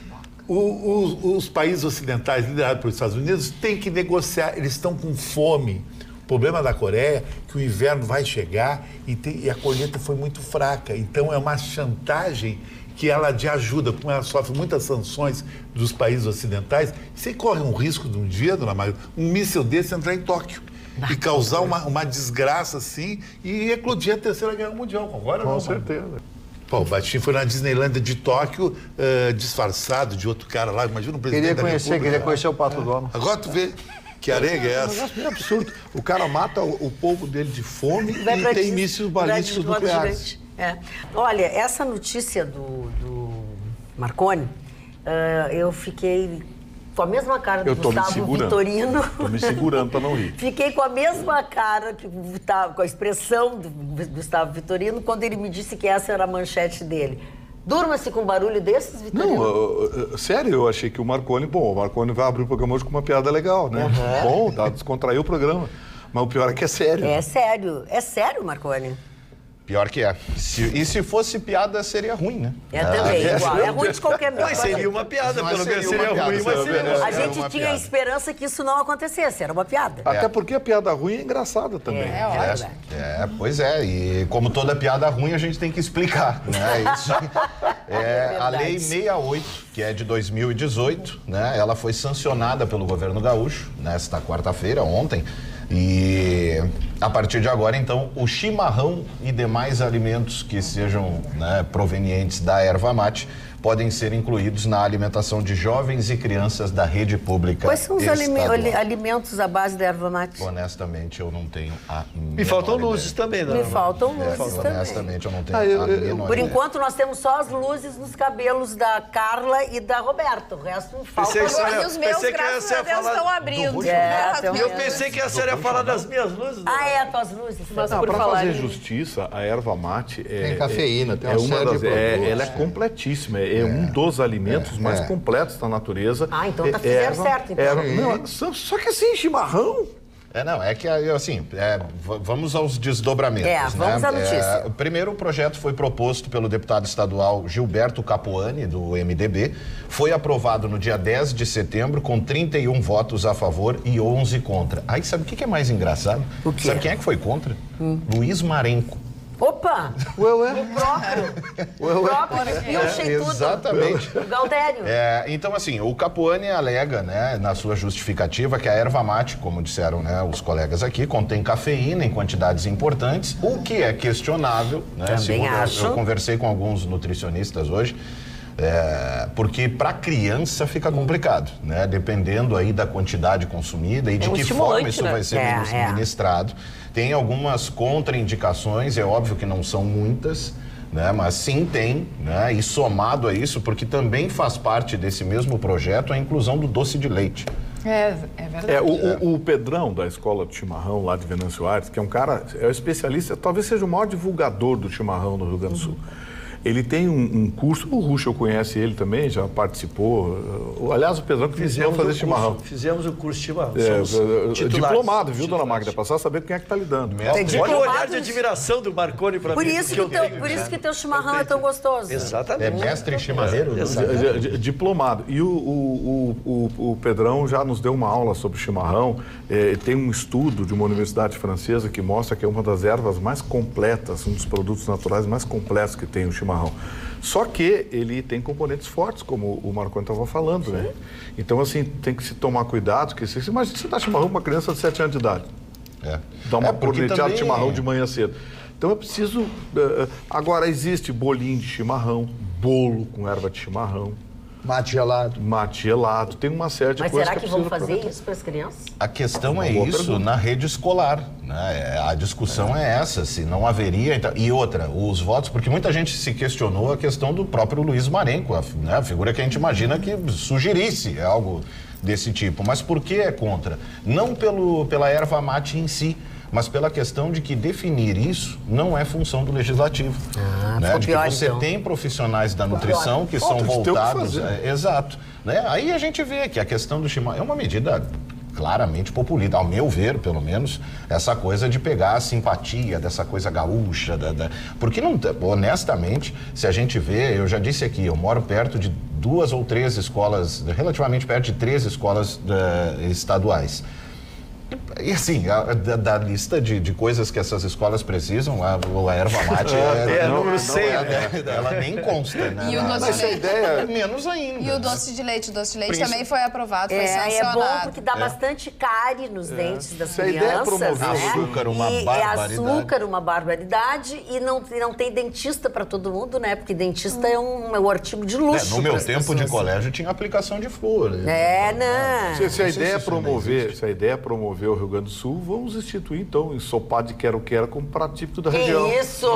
os países ocidentais liderados pelos Estados Unidos têm que negociar, eles estão com fome. O problema da Coreia é que o inverno vai chegar e a colheita foi muito fraca. Então é uma chantagem que ela de ajuda, como ela sofre muitas sanções dos países ocidentais, você corre um risco de um dia, dona Maria, um míssil desse entrar em Tóquio e causar uma desgraça assim e eclodir a Terceira Guerra Mundial. Agora Com não, certeza. Pô, o Baixinho foi na Disneylândia de Tóquio, disfarçado de outro cara lá. Imagina o presidente Queria conhecer o Pato Donald. Agora tu vê que arenga é É um essa. negócio meio absurdo. O cara mata o povo dele de fome e tem mísseis balísticos nucleares. Olha, essa notícia do Marconi, eu fiquei com a mesma cara do Gustavo Vitorino. Estou me segurando para não rir. Fiquei com a mesma cara, com a expressão do Gustavo Vitorino, quando ele me disse que essa era a manchete dele. Durma-se com um barulho desses, Vitorino? Não, sério, eu achei que o Marconi vai abrir o programa hoje com uma piada legal, né? Bom, descontraiu o programa. Mas o pior é que é sério. É sério, Marconi. Pior que é. E se fosse piada, seria ruim, né? Também, igual. É ruim de qualquer maneira. Mas seria uma piada, Mas pelo menos seria seria uma ruim, piada, mas seria A gente tinha a esperança que isso não acontecesse, era uma piada. Até porque a piada ruim é engraçada também. Olha. Pois é. E como toda piada ruim, a gente tem que explicar, né? Isso. A Lei 68, que é de 2018, né? Ela foi sancionada pelo governo gaúcho nesta quarta-feira, ontem. E a partir de agora, então, o chimarrão e demais alimentos que sejam, né, provenientes da erva mate podem ser incluídos na alimentação de jovens e crianças da rede pública. Quais são os estadual. alimentos à base da erva mate? Honestamente, eu não tenho a Me faltam luzes também, Me faltam luzes também. Honestamente, eu não tenho a menor Por ideia. enquanto, nós temos só as luzes nos cabelos da Carla e da Roberta. O resto não falta. E os meus, graças a Deus, estão abrindo. Eu pensei que a senhora ia falar das minhas luzes. As tuas luzes. Mas Não, por para falar fazer em- justiça, a erva mate Tem cafeína, tem uma uma série das, de produtos. ela é completíssima, é um dos alimentos mais completos da natureza. Então fizeram certo. Então. Só que assim, chimarrão. É que, assim, vamos aos desdobramentos. Vamos à notícia. Primeiro, o projeto foi proposto pelo deputado estadual Gilberto Capuani, do MDB. Foi aprovado no dia 10 de setembro, com 31 votos a favor e 11 contra. Aí, sabe o que é mais engraçado? O quê? Sabe quem é que foi contra? Luiz Marenco. Opa! O próprio. E eu achei tudo. Exatamente. O Galdério. Então, assim, o Capuani alega, né, na sua justificativa, que a erva mate, como disseram, né, os colegas aqui, contém cafeína em quantidades importantes, o que é questionável, né? Também acho. Eu conversei com alguns nutricionistas hoje, porque para criança fica complicado, né? Dependendo aí da quantidade consumida e de que forma isso vai ser ministrado. Tem algumas contraindicações, é óbvio que não são muitas, né? Mas sim tem, né? E somado a isso, porque também faz parte desse mesmo projeto a inclusão do doce de leite. É verdade. O Pedrão, da Escola do Chimarrão, lá de Venâncio Aires, que é um cara, é um especialista, talvez seja o maior divulgador do chimarrão no Rio Grande do Sul. Ele tem um curso, o Ruschel conhece ele também, já participou. Aliás, o Pedrão que fizemos fazer chimarrão. Fizemos o curso de chimarrão. Diplomado, viu, dona Magda? Passar a saber com quem é que está lidando. Olha o olhar de admiração do Marconi para mim. Por isso que teu chimarrão é tão gostoso. Exatamente. É mestre chimarreiro? Diplomado. E o Pedrão já nos deu uma aula sobre chimarrão. Tem um estudo de uma universidade francesa que mostra que é uma das ervas mais completas, um dos produtos naturais mais completos que tem o chimarrão. Só que ele tem componentes fortes, como o Marconi estava falando, né? Então, assim, tem que se tomar cuidado, porque você imagina você dá chimarrão para uma criança de 7 anos de idade. Dá uma corneteada de chimarrão de manhã cedo. Então, é preciso... Agora, existe bolinho de chimarrão, bolo com erva de chimarrão. Mate gelado. Mate gelado. Tem uma série de coisas que vão fazer isso para as crianças? A questão é isso na rede escolar, né? A discussão é essa, se não haveria... Então, e outra, os votos, porque muita gente se questionou a questão do próprio Luiz Marenco, a figura que a gente imagina que sugerisse algo desse tipo. Mas por que é contra? Não pela erva mate em si, mas pela questão de que definir isso não é função do legislativo. Né? De que você tem profissionais da nutrição que são voltados... exato. Né? Aí a gente vê que a questão do chimarrão é uma medida claramente populista, ao meu ver, pelo menos, essa coisa de pegar a simpatia dessa coisa gaúcha, porque não, honestamente, se a gente vê, eu já disse aqui, eu moro perto de 2 ou 3 escolas, relativamente perto de 3 escolas estaduais. E assim, da lista de coisas que essas escolas precisam, a erva mate número 100, ela nem consta, né? E o doce de leite? Menos ainda. E o doce de leite? O doce de leite também foi aprovado, foi sancionado. É bom porque dá bastante cárie nos dentes das crianças. A ideia é promover açúcar, uma barbaridade. Açúcar, uma barbaridade, e não tem dentista para todo mundo, né? Porque dentista é um artigo de luxo. No meu tempo de colégio tinha aplicação de flúor. Se a ideia é promover o Rio Grande do Sul, vamos instituir, então, ensopado de quero-quero como prato típico da região. Isso!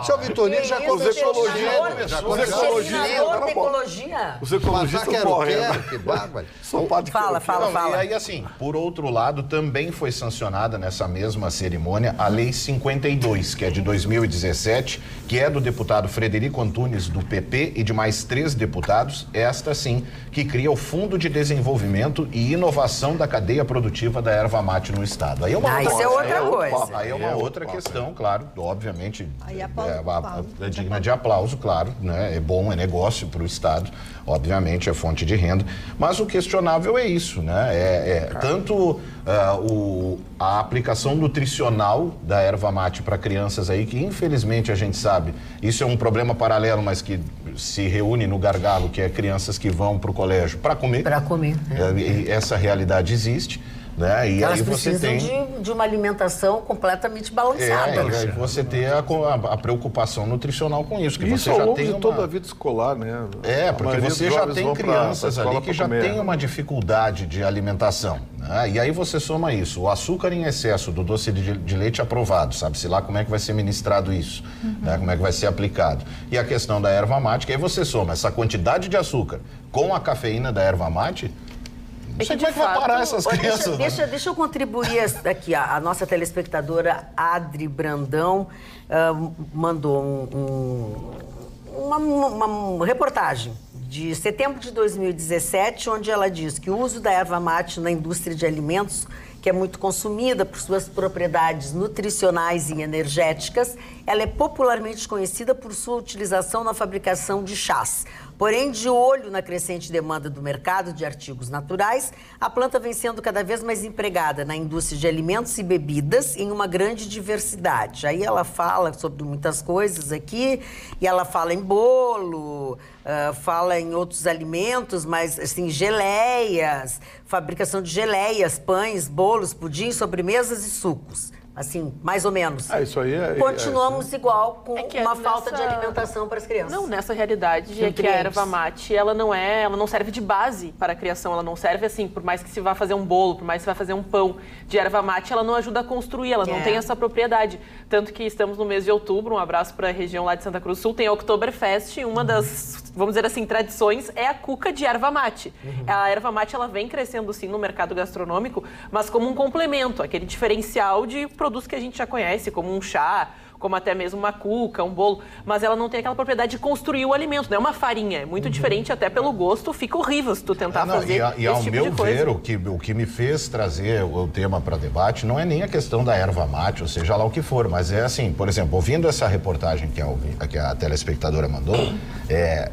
Seu Vitorino já começou. Os ecologistas correndo. Que bárbaro. Fala. E aí, assim, por outro lado, também foi sancionada nessa mesma cerimônia a Lei 52, que é de 2017, que é do deputado Frederico Antunes, do PP, e de mais 3 deputados, esta sim, que cria o Fundo de Desenvolvimento e Inovação da Cadeia Produtiva da Erva Mate no Estado. Aí é uma outra coisa. Aí é uma outra questão, claro, obviamente, é digna de aplauso, claro, né? É bom, é negócio para o Estado, obviamente é fonte de renda, mas o questionável é isso, né? Tanto a aplicação nutricional da erva mate para crianças aí, que infelizmente a gente sabe, isso é um problema paralelo, mas que se reúne no gargalo, que é crianças que vão para o colégio para comer. Para comer. Essa realidade existe. Né? E elas aí você precisam de uma alimentação completamente balançada. E aí você ter a preocupação nutricional com isso. Que isso você ao já longo tem de toda a vida escolar, né? Porque você já tem crianças ali que já têm uma dificuldade de alimentação. Né? E aí você soma isso, o açúcar em excesso do doce de leite aprovado, sabe-se lá como é que vai ser ministrado isso, né? Como é que vai ser aplicado. E a questão da erva mate, que aí você soma essa quantidade de açúcar com a cafeina da erva mate. Não sei como é que vai parar essas crianças. Deixa eu contribuir aqui. A nossa telespectadora Adri Brandão mandou uma reportagem de setembro de 2017, onde ela diz que o uso da erva mate na indústria de alimentos, que é muito consumida por suas propriedades nutricionais e energéticas, ela é popularmente conhecida por sua utilização na fabricação de chás. Porém, de olho na crescente demanda do mercado de artigos naturais, a planta vem sendo cada vez mais empregada na indústria de alimentos e bebidas em uma grande diversidade. Aí ela fala sobre muitas coisas aqui, e ela fala em bolo, fala em outros alimentos, mas assim, geleias, fabricação de geleias, pães, bolos, pudim, sobremesas e sucos. Assim, mais ou menos. Isso aí continuamos igual com uma falta de alimentação para as crianças. Não, nessa realidade é que a erva mate, ela não serve de base para a criação, ela não serve assim, por mais que se vá fazer um bolo, por mais que se vá fazer um pão de erva mate, ela não ajuda a construir, ela não tem essa propriedade. Tanto que estamos no mês de outubro, um abraço para a região lá de Santa Cruz do Sul, tem a Oktoberfest, uma das, vamos dizer assim, tradições é a cuca de erva mate. A erva mate, ela vem crescendo sim no mercado gastronômico, mas como um complemento, aquele diferencial de produtos que a gente já conhece, como um chá, como até mesmo uma cuca, um bolo, mas ela não tem aquela propriedade de construir o alimento, não é uma farinha, é muito diferente, até pelo gosto, fica horrível se tu tentar fazer e ao esse tipo meu de coisa. ver, o que me fez trazer o tema para debate não é nem a questão da erva mate, ou seja lá o que for, mas é assim, por exemplo, ouvindo essa reportagem que a telespectadora mandou, é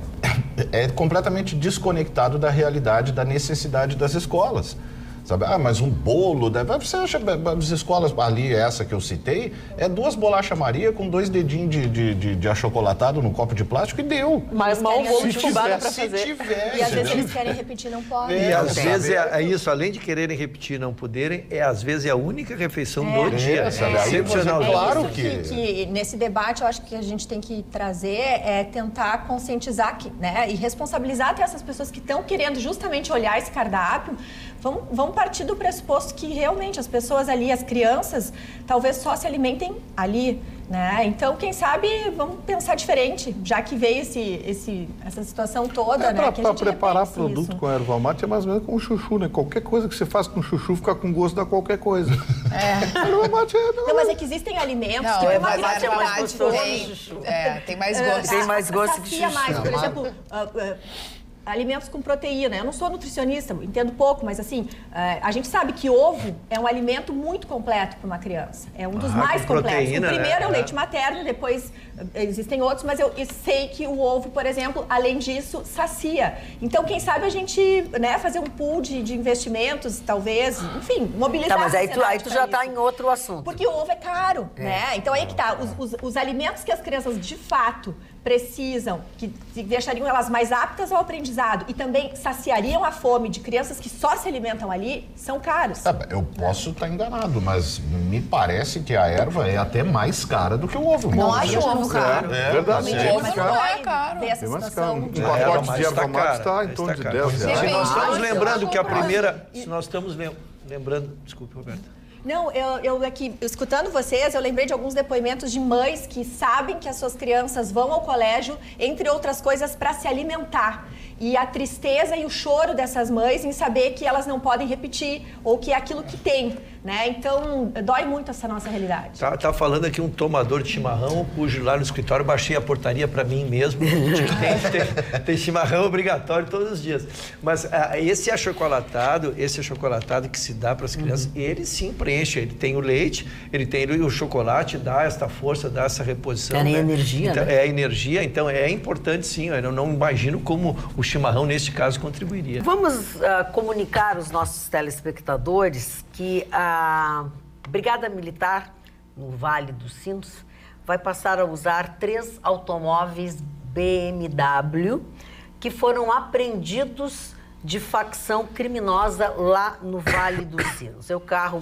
completamente desconectado da realidade, da necessidade das escolas. Sabe? Mas um bolo, você acha, as escolas ali, essa que eu citei, é 2 bolachas Maria com 2 dedinhos de achocolatado no copo de plástico e deu. Mas mal um bolo de fubá para se fazer. tiver, E às vezes eles querem repetir, não podem. E às vezes é isso, além de quererem repetir e não poderem, às vezes é a única refeição do dia. Sabe? Aí Excepcional. claro que nesse debate eu acho que a gente tem que trazer é tentar conscientizar né, e responsabilizar até essas pessoas que estão querendo justamente olhar esse cardápio. Vamos partir do pressuposto que realmente as pessoas ali, as crianças, talvez só se alimentem ali, né? Então, quem sabe, vamos pensar diferente, já que veio essa situação toda, né? Para preparar produto com erva mate é mais ou menos como chuchu, né? Qualquer coisa que você faz com chuchu fica com gosto da qualquer coisa. Erva mate Não, mas é que existem alimentos Não, que erva uma mate é criança mais gostoso que chuchu. Tem mais gosto. Tem mais gosto que sacia chuchu. mais, por exemplo... alimentos com proteína. Eu não sou nutricionista, entendo pouco, mas assim, a gente sabe que ovo é um alimento muito completo para uma criança. É um dos mais completos. O primeiro é o leite materno, depois existem outros, mas eu sei que o ovo, por exemplo, além disso, sacia. Então, quem sabe a gente, né, fazer um pool de investimentos, talvez, enfim, mobilizar. Tá, mas aí tu já está em outro assunto. Porque o ovo é caro, né? Então aí que tá, os alimentos que as crianças de fato precisam, que deixariam elas mais aptas ao aprendizado e também saciariam a fome de crianças que só se alimentam ali, são caros. Eu posso estar enganado, mas me parece que a erva é até mais cara do que o ovo. Não acho o ovo caro. É verdade. O ovo não é caro. Ver essa situação. Um pacote de erva mate está em torno de 10 reais. Se nós estamos lembrando que a primeira... Se nós estamos lembrando... Desculpe, Roberta. Não, eu aqui, escutando vocês, eu lembrei de alguns depoimentos de mães que sabem que as suas crianças vão ao colégio, entre outras coisas, para se alimentar. E a tristeza e o choro dessas mães em saber que elas não podem repetir, ou que é aquilo que tem, né? Então, dói muito essa nossa realidade. Tá falando aqui um tomador de chimarrão, cujo lá no escritório baixei a portaria para mim mesmo, de que tem chimarrão obrigatório todos os dias. Mas esse achocolatado que se dá para as crianças, ele sim preenche. Ele tem o leite, ele tem o chocolate, dá essa força, dá essa reposição. É, né? energia, então, né? É energia, então é importante sim. Eu não imagino como o chimarrão, neste caso, contribuiria. Vamos comunicar aos nossos telespectadores que a Brigada Militar, no Vale dos Sinos, vai passar a usar 3 automóveis BMW que foram apreendidos de facção criminosa lá no Vale dos Sinos. É um carro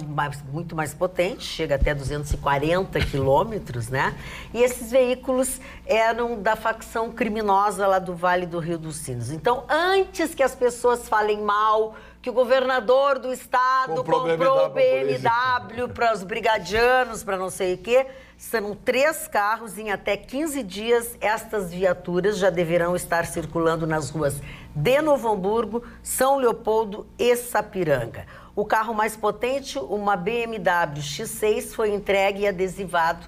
muito mais potente, chega até 240 quilômetros, né? E esses veículos eram da facção criminosa lá do Vale do Rio dos Sinos. Então, antes que as pessoas falem mal, que o governador do estado comprou BMW para os brigadianos, para não sei o quê, são 3 carros. Em até 15 dias, estas viaturas já deverão estar circulando nas ruas de Novo Hamburgo, São Leopoldo e Sapiranga. O carro mais potente, uma BMW X6, foi entregue e adesivado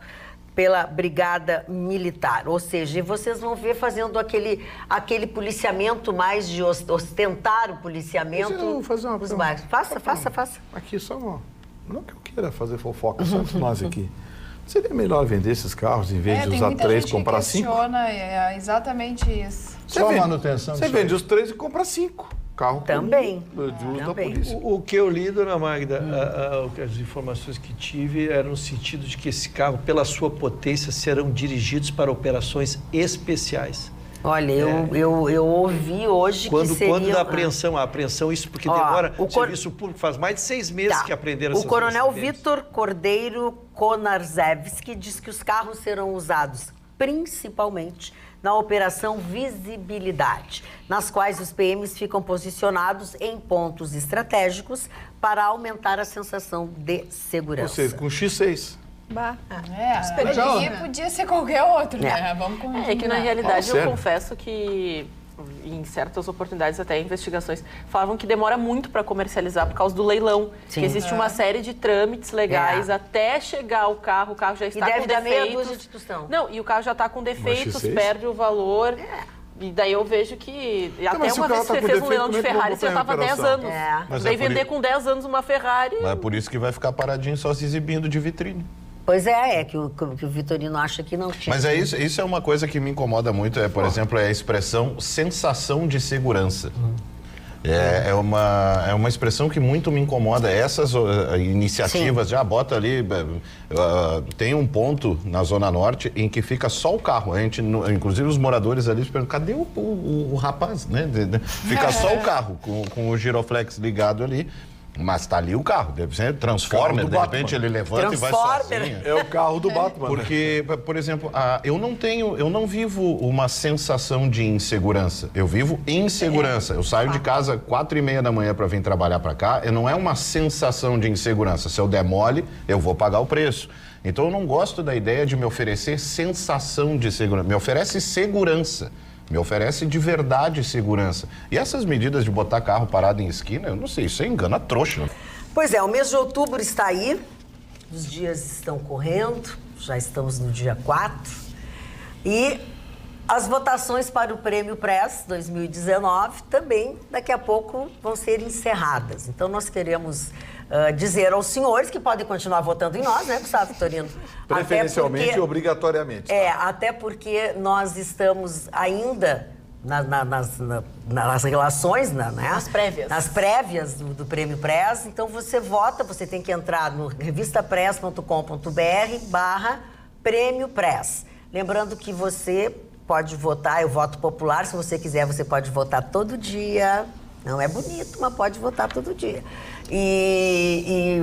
pela Brigada Militar. Ou seja, vocês vão ver fazendo aquele policiamento mais de ostentar o policiamento. Eu vou fazer uma coisa. Faça. Aqui só não que eu queira fazer fofoca, só nós aqui. Seria melhor vender esses carros em vez de usar 3 e comprar 5? Questiona exatamente isso. Só manutenção. Você vende os 3 e compra 5. Carro também de uso da polícia. O que eu li, dona Magda, as informações que tive eram no sentido de que esse carro, pela sua potência, serão dirigidos para operações especiais. Olha, eu ouvi hoje que seria... Quando da apreensão, a apreensão, isso porque demora, o serviço público faz mais de 6 meses que aprenderam essas O coronel Vitor Cordeiro Konarzewski diz que os carros serão usados principalmente na Operação Visibilidade, nas quais os PMs ficam posicionados em pontos estratégicos para aumentar a sensação de segurança. Ou seja, com X6. Podia ser qualquer outro, né? Vamos com que na realidade eu confesso que em certas oportunidades, até investigações, falavam que demora muito para comercializar por causa do leilão. Sim. Que existe uma série de trâmites legais até chegar o carro já está com deve dar meia defeitos. dúzia de tostão. Não, e o carro já está com defeitos, X6? perde o valor. E daí eu vejo que até mas se uma o carro vez tá você com fez um defeito, leilão de como é que Ferrari, vão você já botar em estava 10 operação? anos. Mas Daí é por vender i- com 10 anos uma Ferrari... Mas é por isso que vai ficar paradinho só se exibindo de vitrine. Pois é que o Vitorino acha que não tinha. Mas isso é uma coisa que me incomoda muito, por exemplo, é a expressão sensação de segurança. É uma expressão que muito me incomoda. Essas iniciativas, já bota ali, tem um ponto na Zona Norte em que fica só o carro. A gente, inclusive os moradores ali perguntam, cadê o rapaz, né? Fica só o carro com o giroflex ligado ali. Mas tá ali o carro, deve ser Transformer, de repente ele levanta e vai sozinho. É o carro do Batman. Porque, por exemplo, eu não vivo uma sensação de insegurança. Eu vivo insegurança. Eu saio de casa 4h30 da manhã para vir trabalhar para cá, não é uma sensação de insegurança. Se eu der mole, eu vou pagar o preço. Então eu não gosto da ideia de me oferecer sensação de segurança. Me oferece segurança. Me oferece de verdade segurança. E essas medidas de botar carro parado em esquina, eu não sei, isso é engana trouxa. Pois é, o mês de outubro está aí, os dias estão correndo, já estamos no dia 4, e as votações para o Prêmio Press 2019 também daqui a pouco vão ser encerradas. Então nós queremos dizer aos senhores que podem continuar votando em nós, né, Gustavo Vitorino? Preferencialmente e obrigatoriamente. Tá? Até porque nós estamos ainda nas relações, né? Nas prévias. Nas prévias do Prêmio Press. Então você vota, você tem que entrar no revistapress.com.br/Prêmio Press. Lembrando que você pode votar, eu voto popular, se você quiser, você pode votar todo dia. Não é bonito, mas pode votar todo dia. E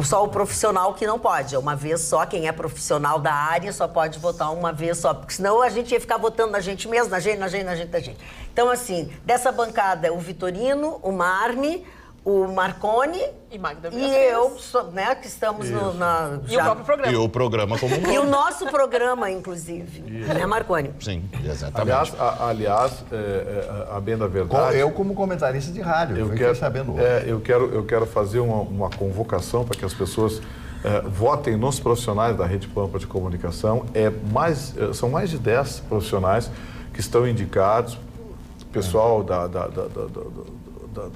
só o profissional que não pode. É uma vez só, quem é profissional da área só pode votar uma vez só. Porque senão a gente ia ficar votando na gente mesmo, na gente. Então, assim, dessa bancada, o Vitorino, o Marne, o Marconi E Magda e eu, né, que estamos E o próprio programa. E o programa como um todo. E o nosso programa, inclusive. Né, Marconi? Sim, exatamente. Aliás, a bem da verdade... Eu como comentarista de rádio, eu fiquei sabendo hoje. Eu quero fazer uma convocação para que as pessoas votem nos profissionais da Rede Pampa de Comunicação. São mais de 10 profissionais que estão indicados, pessoal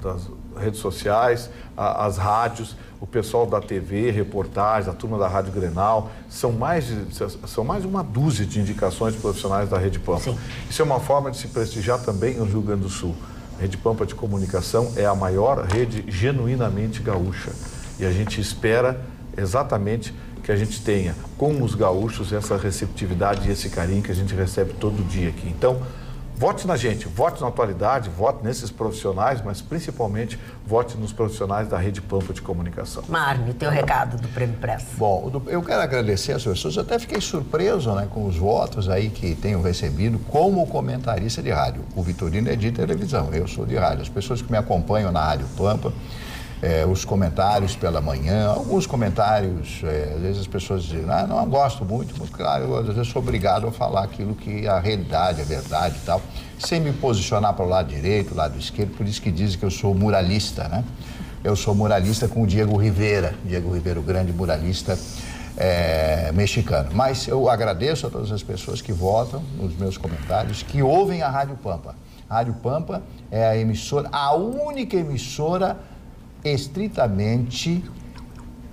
das redes sociais, as rádios, o pessoal da TV, reportagem, a turma da Rádio Grenal, são mais de uma dúzia de indicações de profissionais da Rede Pampa. Sim. Isso é uma forma de se prestigiar também no Rio Grande do Sul. A Rede Pampa de Comunicação é a maior rede genuinamente gaúcha e a gente espera exatamente que a gente tenha, com os gaúchos, essa receptividade e esse carinho que a gente recebe todo dia aqui. Então, vote na gente, vote na atualidade, vote nesses profissionais, mas principalmente vote nos profissionais da Rede Pampa de Comunicação. Marne, teu recado do Prêmio Press. Bom, eu quero agradecer às pessoas, eu até fiquei surpreso, né, com os votos aí que tenho recebido como comentarista de rádio. O Vitorino é de televisão, eu sou de rádio. As pessoas que me acompanham na Rádio Pampa, os comentários pela manhã, alguns comentários, às vezes as pessoas dizem, não gosto muito, mas claro, eu às vezes sou obrigado a falar aquilo que é a realidade, a verdade e tal, sem me posicionar para o lado direito, o lado esquerdo, por isso que dizem que eu sou muralista, né? Eu sou muralista com o Diego Rivera, o grande muralista mexicano. Mas eu agradeço a todas as pessoas que votam nos meus comentários, que ouvem a Rádio Pampa. A Rádio Pampa é a única emissora estritamente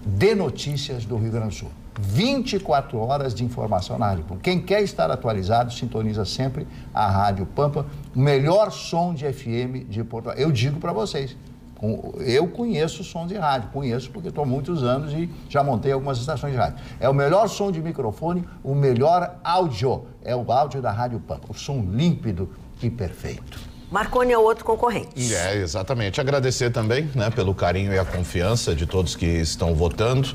de notícias do Rio Grande do Sul. 24 horas de informação na Rádio Pampa. Quem quer estar atualizado, sintoniza sempre a Rádio Pampa, o melhor som de FM de Porto Alegre. Eu digo para vocês, eu conheço o som de rádio, conheço porque estou há muitos anos e já montei algumas estações de rádio. É o melhor som de microfone, o melhor áudio, é o áudio da Rádio Pampa, o som límpido e perfeito. Marconi é outro concorrente. Exatamente. Agradecer também, né, pelo carinho e a confiança de todos que estão votando.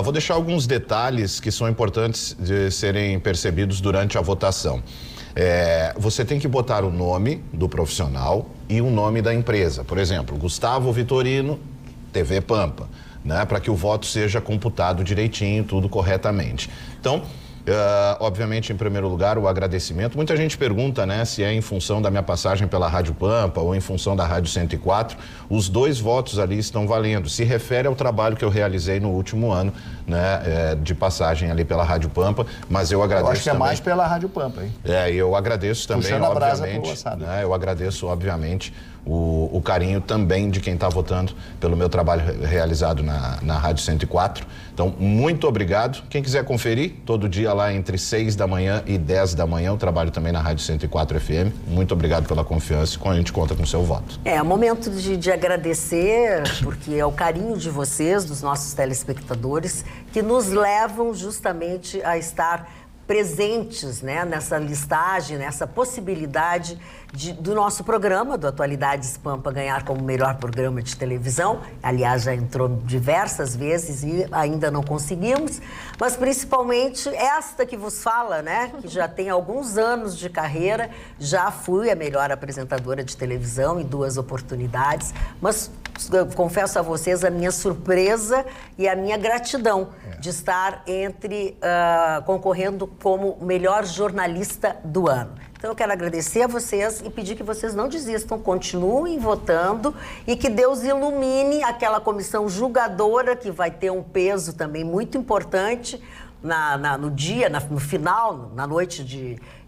Vou deixar alguns detalhes que são importantes de serem percebidos durante a votação. Você tem que botar o nome do profissional e o nome da empresa. Por exemplo, Gustavo Vitorino, TV Pampa, né, para que o voto seja computado direitinho, tudo corretamente. Então, Obviamente, em primeiro lugar, o agradecimento. Muita gente pergunta, né, se é em função da minha passagem pela Rádio Pampa ou em função da Rádio 104. Os 2 votos ali estão valendo. Se refere ao trabalho que eu realizei no último ano, né, de passagem ali pela Rádio Pampa, mas eu agradeço. Eu acho que é também, mais pela Rádio Pampa, hein? eu agradeço também, puxando a brasa pro obviamente. assado. Né, eu agradeço, obviamente, o carinho também de quem está votando pelo meu trabalho realizado na Rádio 104. Então, muito obrigado. Quem quiser conferir, todo dia lá entre 6 da manhã e 10 da manhã, eu trabalho também na Rádio 104 FM. Muito obrigado pela confiança e a gente conta com o seu voto. É momento de agradecer, porque é o carinho de vocês, dos nossos telespectadores, que nos levam justamente a estar presentes, né, nessa listagem, nessa possibilidade do nosso programa, do Atualidades Pampa, ganhar como melhor programa de televisão. Aliás, já entrou diversas vezes e ainda não conseguimos, mas principalmente esta que vos fala, né, que já tem alguns anos de carreira, já fui a melhor apresentadora de televisão em 2 oportunidades, mas eu confesso a vocês a minha surpresa e a minha gratidão de estar concorrendo como melhor jornalista do ano. Então eu quero agradecer a vocês e pedir que vocês não desistam, continuem votando e que Deus ilumine aquela comissão julgadora que vai ter um peso também muito importante no dia, no final, na noite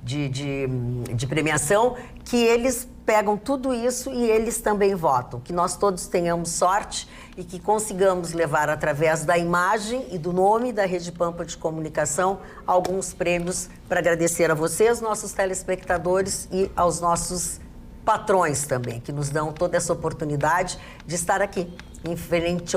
de premiação, que eles pegam tudo isso e eles também votam. Que nós todos tenhamos sorte e que consigamos levar, através da imagem e do nome da Rede Pampa de Comunicação, alguns prêmios para agradecer a vocês, nossos telespectadores, e aos nossos patrões também, que nos dão toda essa oportunidade de estar aqui, em frente,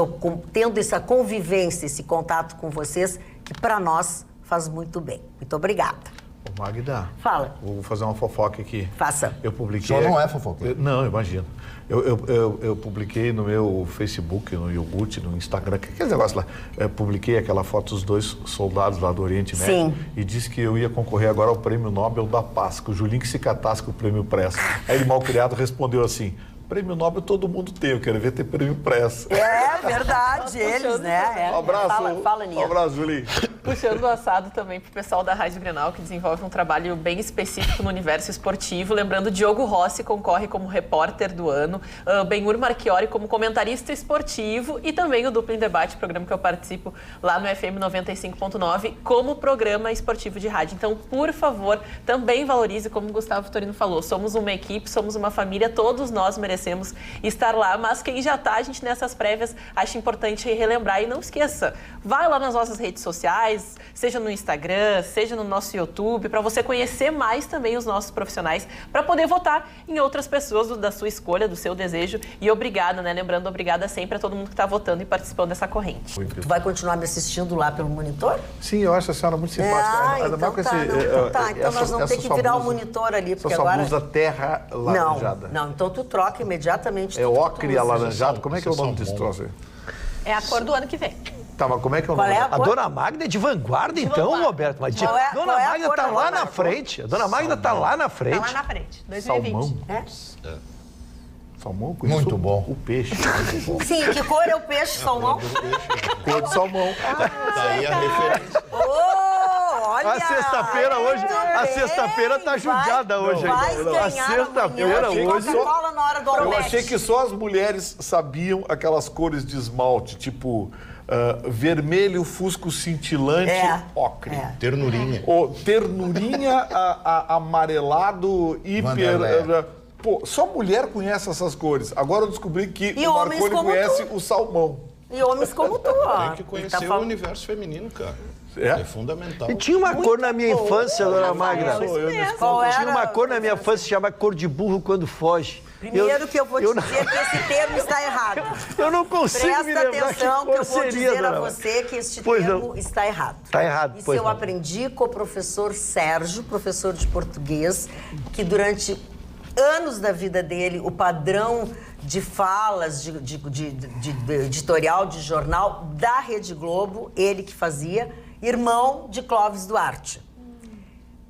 tendo essa convivência, esse contato com vocês, que para nós faz muito bem. Muito obrigada. Ô, Magda. Fala. Vou fazer uma fofoca aqui. Faça. Eu publiquei... O senhor não é fofoqueiro? Não, imagino. Eu publiquei no meu Facebook, no Iogurte, no Instagram, aquele negócio lá. Eu publiquei aquela foto dos 2 soldados lá do Oriente Médio. Sim. E disse que eu ia concorrer agora ao Prêmio Nobel da Paz, que o Julinho que se catasse com o Prêmio Press. Aí ele, malcriado, respondeu assim: Prêmio Nobel todo mundo tem, eu quero ver ter Prêmio Press. É verdade, eles, né? Um abraço. Fala, Ninha. Um abraço, Julinho. Puxando o assado também pro pessoal da Rádio Grenal, que desenvolve um trabalho bem específico no universo esportivo. Lembrando, Diogo Rossi concorre como repórter do ano, Benhur Marchiori como comentarista esportivo e também o Duplo em Debate, programa que eu participo lá no FM 95.9, como programa esportivo de rádio. Então, por favor, também valorize, como o Gustavo Torino falou, somos uma equipe, somos uma família, todos nós merecemos estar lá, mas quem já tá, a gente nessas prévias, acha importante relembrar. E não esqueça, vai lá nas nossas redes sociais, seja no Instagram, seja no nosso YouTube, para você conhecer mais também os nossos profissionais, para poder votar em outras pessoas da sua escolha, do seu desejo. E obrigada, né? Lembrando, obrigada sempre a todo mundo que está votando e participando dessa corrente. Tu vai continuar me assistindo lá pelo monitor? Sim, eu acho a senhora muito simpática. Então nós vamos ter que virar o monitor ali, porque essa agora... blusa terra laranjada. Não, então tu troca imediatamente. É ocre alaranjado? Como é que é o nome desse troço aí? É a cor do ano que vem. Tá, mas como é que é o nome? A Dona Magda é de vanguarda, então, Roberto. Mas Dona Magda tá lá na frente. A Dona Magda tá lá na frente. Tá lá na frente, 2020. Salmão? Salmão? Muito bom. O peixe. Sim, que cor é o peixe, salmão? Cor de salmão. Tá aí a referência. Olha, a sexta-feira hoje, a sexta-feira tá judiada hoje. A sexta-feira hoje. Na hora do Eu achei que só as mulheres sabiam aquelas cores de esmalte, tipo vermelho, fusco cintilante, ocre. Ternurinha. Ternurinha, amarelado, hiper... Pô, só mulher conhece essas cores. Agora eu descobri que o Marconi conhece o salmão. E homens como tu, ó. Tem que conhecer o universo feminino, cara. É fundamental. E tinha uma cor na minha infância, Dona Magda. Tinha uma cor na minha infância que se chama cor de burro quando foge. Primeiro que eu vou te dizer que esse termo está errado. Eu não consigo me lembrar. Presta atenção que eu vou dizer a você que este termo está errado. Está errado. Isso eu aprendi com o professor Sérgio, professor de português, que durante anos da vida dele, o padrão de falas, de editorial, de jornal da Rede Globo, ele que fazia, irmão de Clóvis Duarte.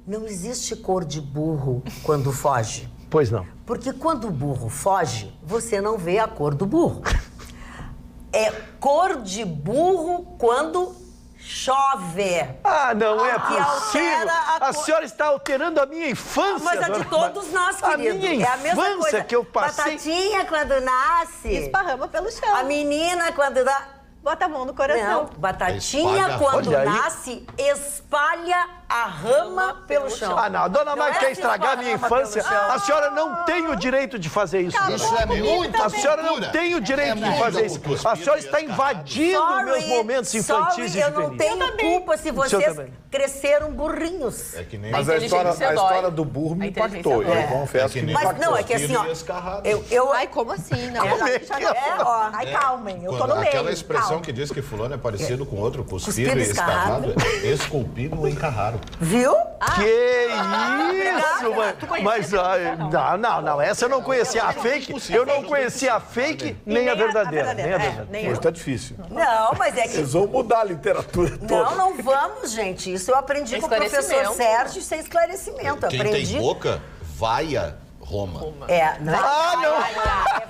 Não existe cor de burro quando foge. Pois não. Porque quando o burro foge, você não vê a cor do burro. É cor de burro quando chove. Ah, não é Que possível. altera A senhora está alterando a minha infância. Mas a de dona todos nós, querido. A minha é a mesma infância coisa. que eu passei. Batatinha, quando nasce... Esparrama pelo chão. A menina, quando dá... Bota a mão no coração. Não, batatinha, Espalha. quando Olha aí. nasce, espalha a rama pelo chão. Ah, não. A dona Magda quer se estragar a minha esparrama infância. pelo chão. A senhora não tem o direito de fazer isso. Isso é muita A senhora não cultura. tem o direito de muita fazer isso. cultura. A senhora está invadindo meus momentos infantis e eu não juvenis. tenho culpa se vocês cresceram burrinhos. É que nem Mas a história do burro me impactou. Eu confesso que me Mas impactou. não, é que assim, ó... Ai, como assim? Não, Ai, calmem, eu tô Quando no meio. aquela expressão calma. que diz que fulano é parecido com outro, cuspido Cuspido e e escarrado. escarrado, esculpido ou encarrado. Viu? Que isso, mas não, essa eu não conhecia. A fake, eu não conhecia a fake nem a verdadeira. Nem a verdadeira. Hoje tá difícil. Não, mas é que... Eles vão mudar a literatura toda. Não vamos, gente. Isso eu aprendi com o professor Sérgio sem esclarecimento. Quem Aprendi... tem boca, vaia Roma. É, não é?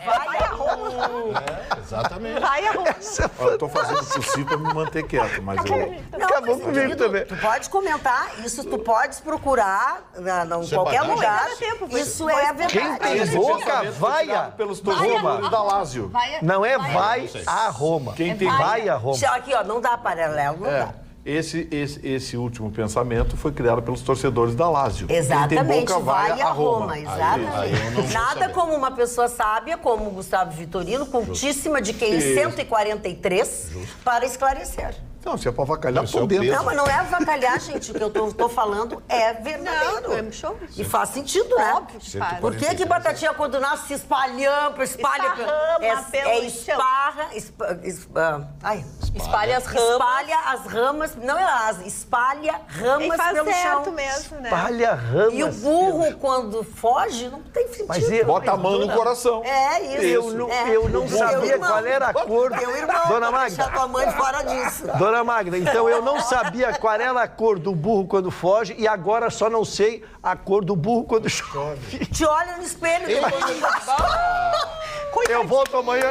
Vai a Roma. Exatamente. Vai a Roma. Eu tô fazendo o possível pra me manter quieto, mas eu... Não, Acabou mas, comigo querido, também. Tu pode comentar, isso tu podes procurar em qualquer badagem. lugar. Tempo, Isso é verdade. Quem tem boca, vaia pelos torcedores da Lázio. Não é vai a Roma. Quem tem vai a Roma. Aqui, ó, não dá paralelo, não dá. Esse último pensamento foi criado pelos torcedores da Lázio. Exatamente, Quem tem boca vai a Roma. Exatamente. Aí eu não vou Nada saber. como uma pessoa sábia, como o Gustavo Vitorino, cultíssima de QI 143, para esclarecer. Não, se é pra avacalhar, Isso é por o dentro. peso. Não, mas não é avacalhar, gente. O que eu tô falando é verdadeiro. Não, é show. E faz sentido, né? Óbvio que faz. Por que batatinha quando nasce se espalhando, espalha Esparrama pelo chão. Espalha as ramas. Espalha as ramas, não é as, espalha ramas E faz pelo certo chão. mesmo, né? Espalha ramas. E o burro, quando foge, não tem sentido. Mas eu- Bota a mão no coração. É isso. Eu não sabia qual era a cor. Teu irmão, Dona vai deixar Magda. tua mãe fora disso. Dona Magda, então eu não sabia qual era a cor do burro quando foge e agora só não sei a cor do burro quando chove. Te olha no espelho. Eu volto amanhã.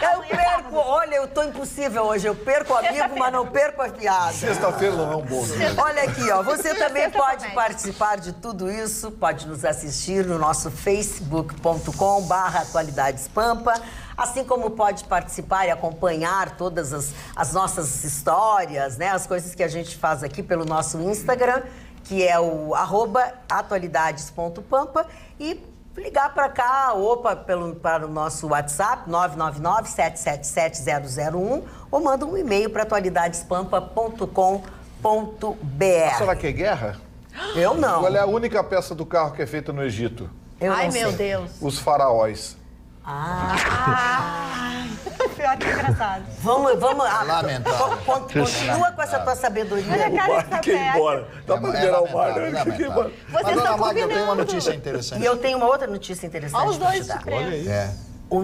Eu perco, olha, eu tô impossível hoje. Eu perco o amigo, mas não perco a piada. Sexta-feira não é um bom dia. Olha aqui, ó. Você também pode participar de tudo isso, pode nos assistir no nosso facebook.com/atualidadespampa, assim como pode participar e acompanhar todas as nossas histórias, né? As coisas que a gente faz aqui pelo nosso Instagram, que é o @atualidades.pampa, e ligar para cá ou para o nosso WhatsApp, 999-777-001, ou manda um e-mail para atualidadespampa.com.br. Será que é guerra? Eu não. Qual é a única peça do carro que é feita no Egito? Eu Ai, não meu sei. Deus. Os faraós. Pior que engraçado. Vamos. Lamentável. Continua com essa tua sabedoria. Olha a cara dessa Fiquei peça. embora. Dá pra liberar o mar, né? Fiquei embora. Mas, Vocês dona estão Magda, eu tenho uma combinando. notícia interessante. E eu tenho uma outra notícia interessante Olha os para te dois dar. surpresos. É. O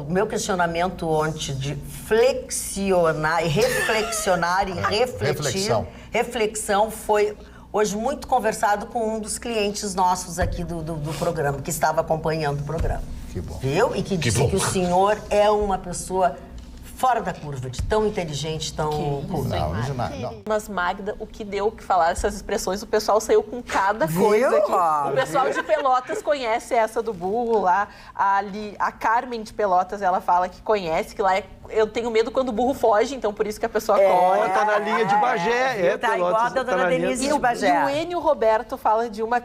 meu questionamento ontem de flexionar e reflexionar e refletir, reflexão foi hoje muito conversado com um dos clientes nossos aqui do programa, que estava acompanhando o programa. Que bom. Viu? E que disse que o senhor é uma pessoa fora da curva, de tão inteligente, tão culto. Não, isso não. Mas, Magda, o que deu o que falar essas expressões, o pessoal saiu com cada Viu? coisa aqui. Ah, O pessoal de Pelotas conhece essa do burro lá. A Carmen de Pelotas, ela fala que conhece, que lá eu tenho medo quando o burro foge, então por isso que a pessoa corre. Tá na linha de Bagé. Tá igual a da dona Denise de E Bagé. o Enio Roberto fala de uma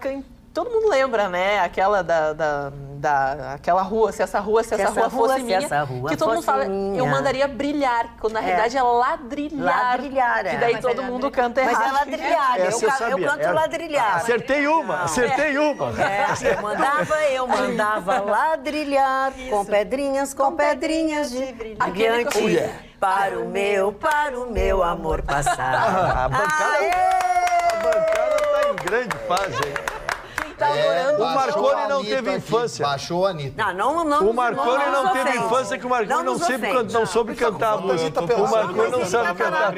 todo mundo lembra, né? Aquela aquela rua, se essa rua fosse minha. Que todo mundo fala, eu mandaria brilhar, quando na realidade é ladrilhar. Ladrilhar, é. Que daí Mas todo é mundo canta Mas errado. é ladrilhar, Essa eu eu sabia. canto ladrilhar. Acertei uma. Eu mandava ladrilhar com pedrinhas de brilhante para o meu amor passar. A bancada tá em grande fase, hein? Tá adorando. O Marconi não teve infância. Baixou a Anitta. Não, O Marconi não teve infância, que o Marconi não soube cantar a música. O Marconi não sabe cantar.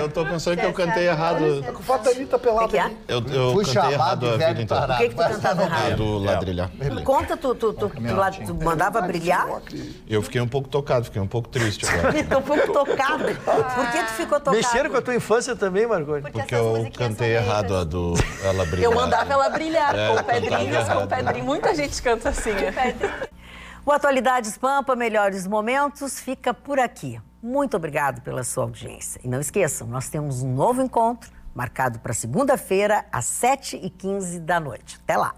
Eu tô pensando que eu cantei errado. O fato da Anitta pelada. Eu Fui cantei chamado errado de a vida velho inteira. tarado. O que tu cantava errado? Do ladrilhar. Conta, tu mandava brilhar? Eu fiquei um pouco tocado, fiquei um pouco triste agora. Tô um pouco tocado. Por que tu ficou tocado? Mexeram com a tua infância também, Marconi? Porque eu cantei errado a do Ela Brilhar. Eu mandava ela brilhar com pedrinhas, cantava com pedrinho. Muita gente canta assim. O Atualidades Pampa, melhores momentos, fica por aqui. Muito obrigado pela sua audiência. E não esqueçam, nós temos um novo encontro marcado para segunda-feira, às 7h15 da noite. Até lá!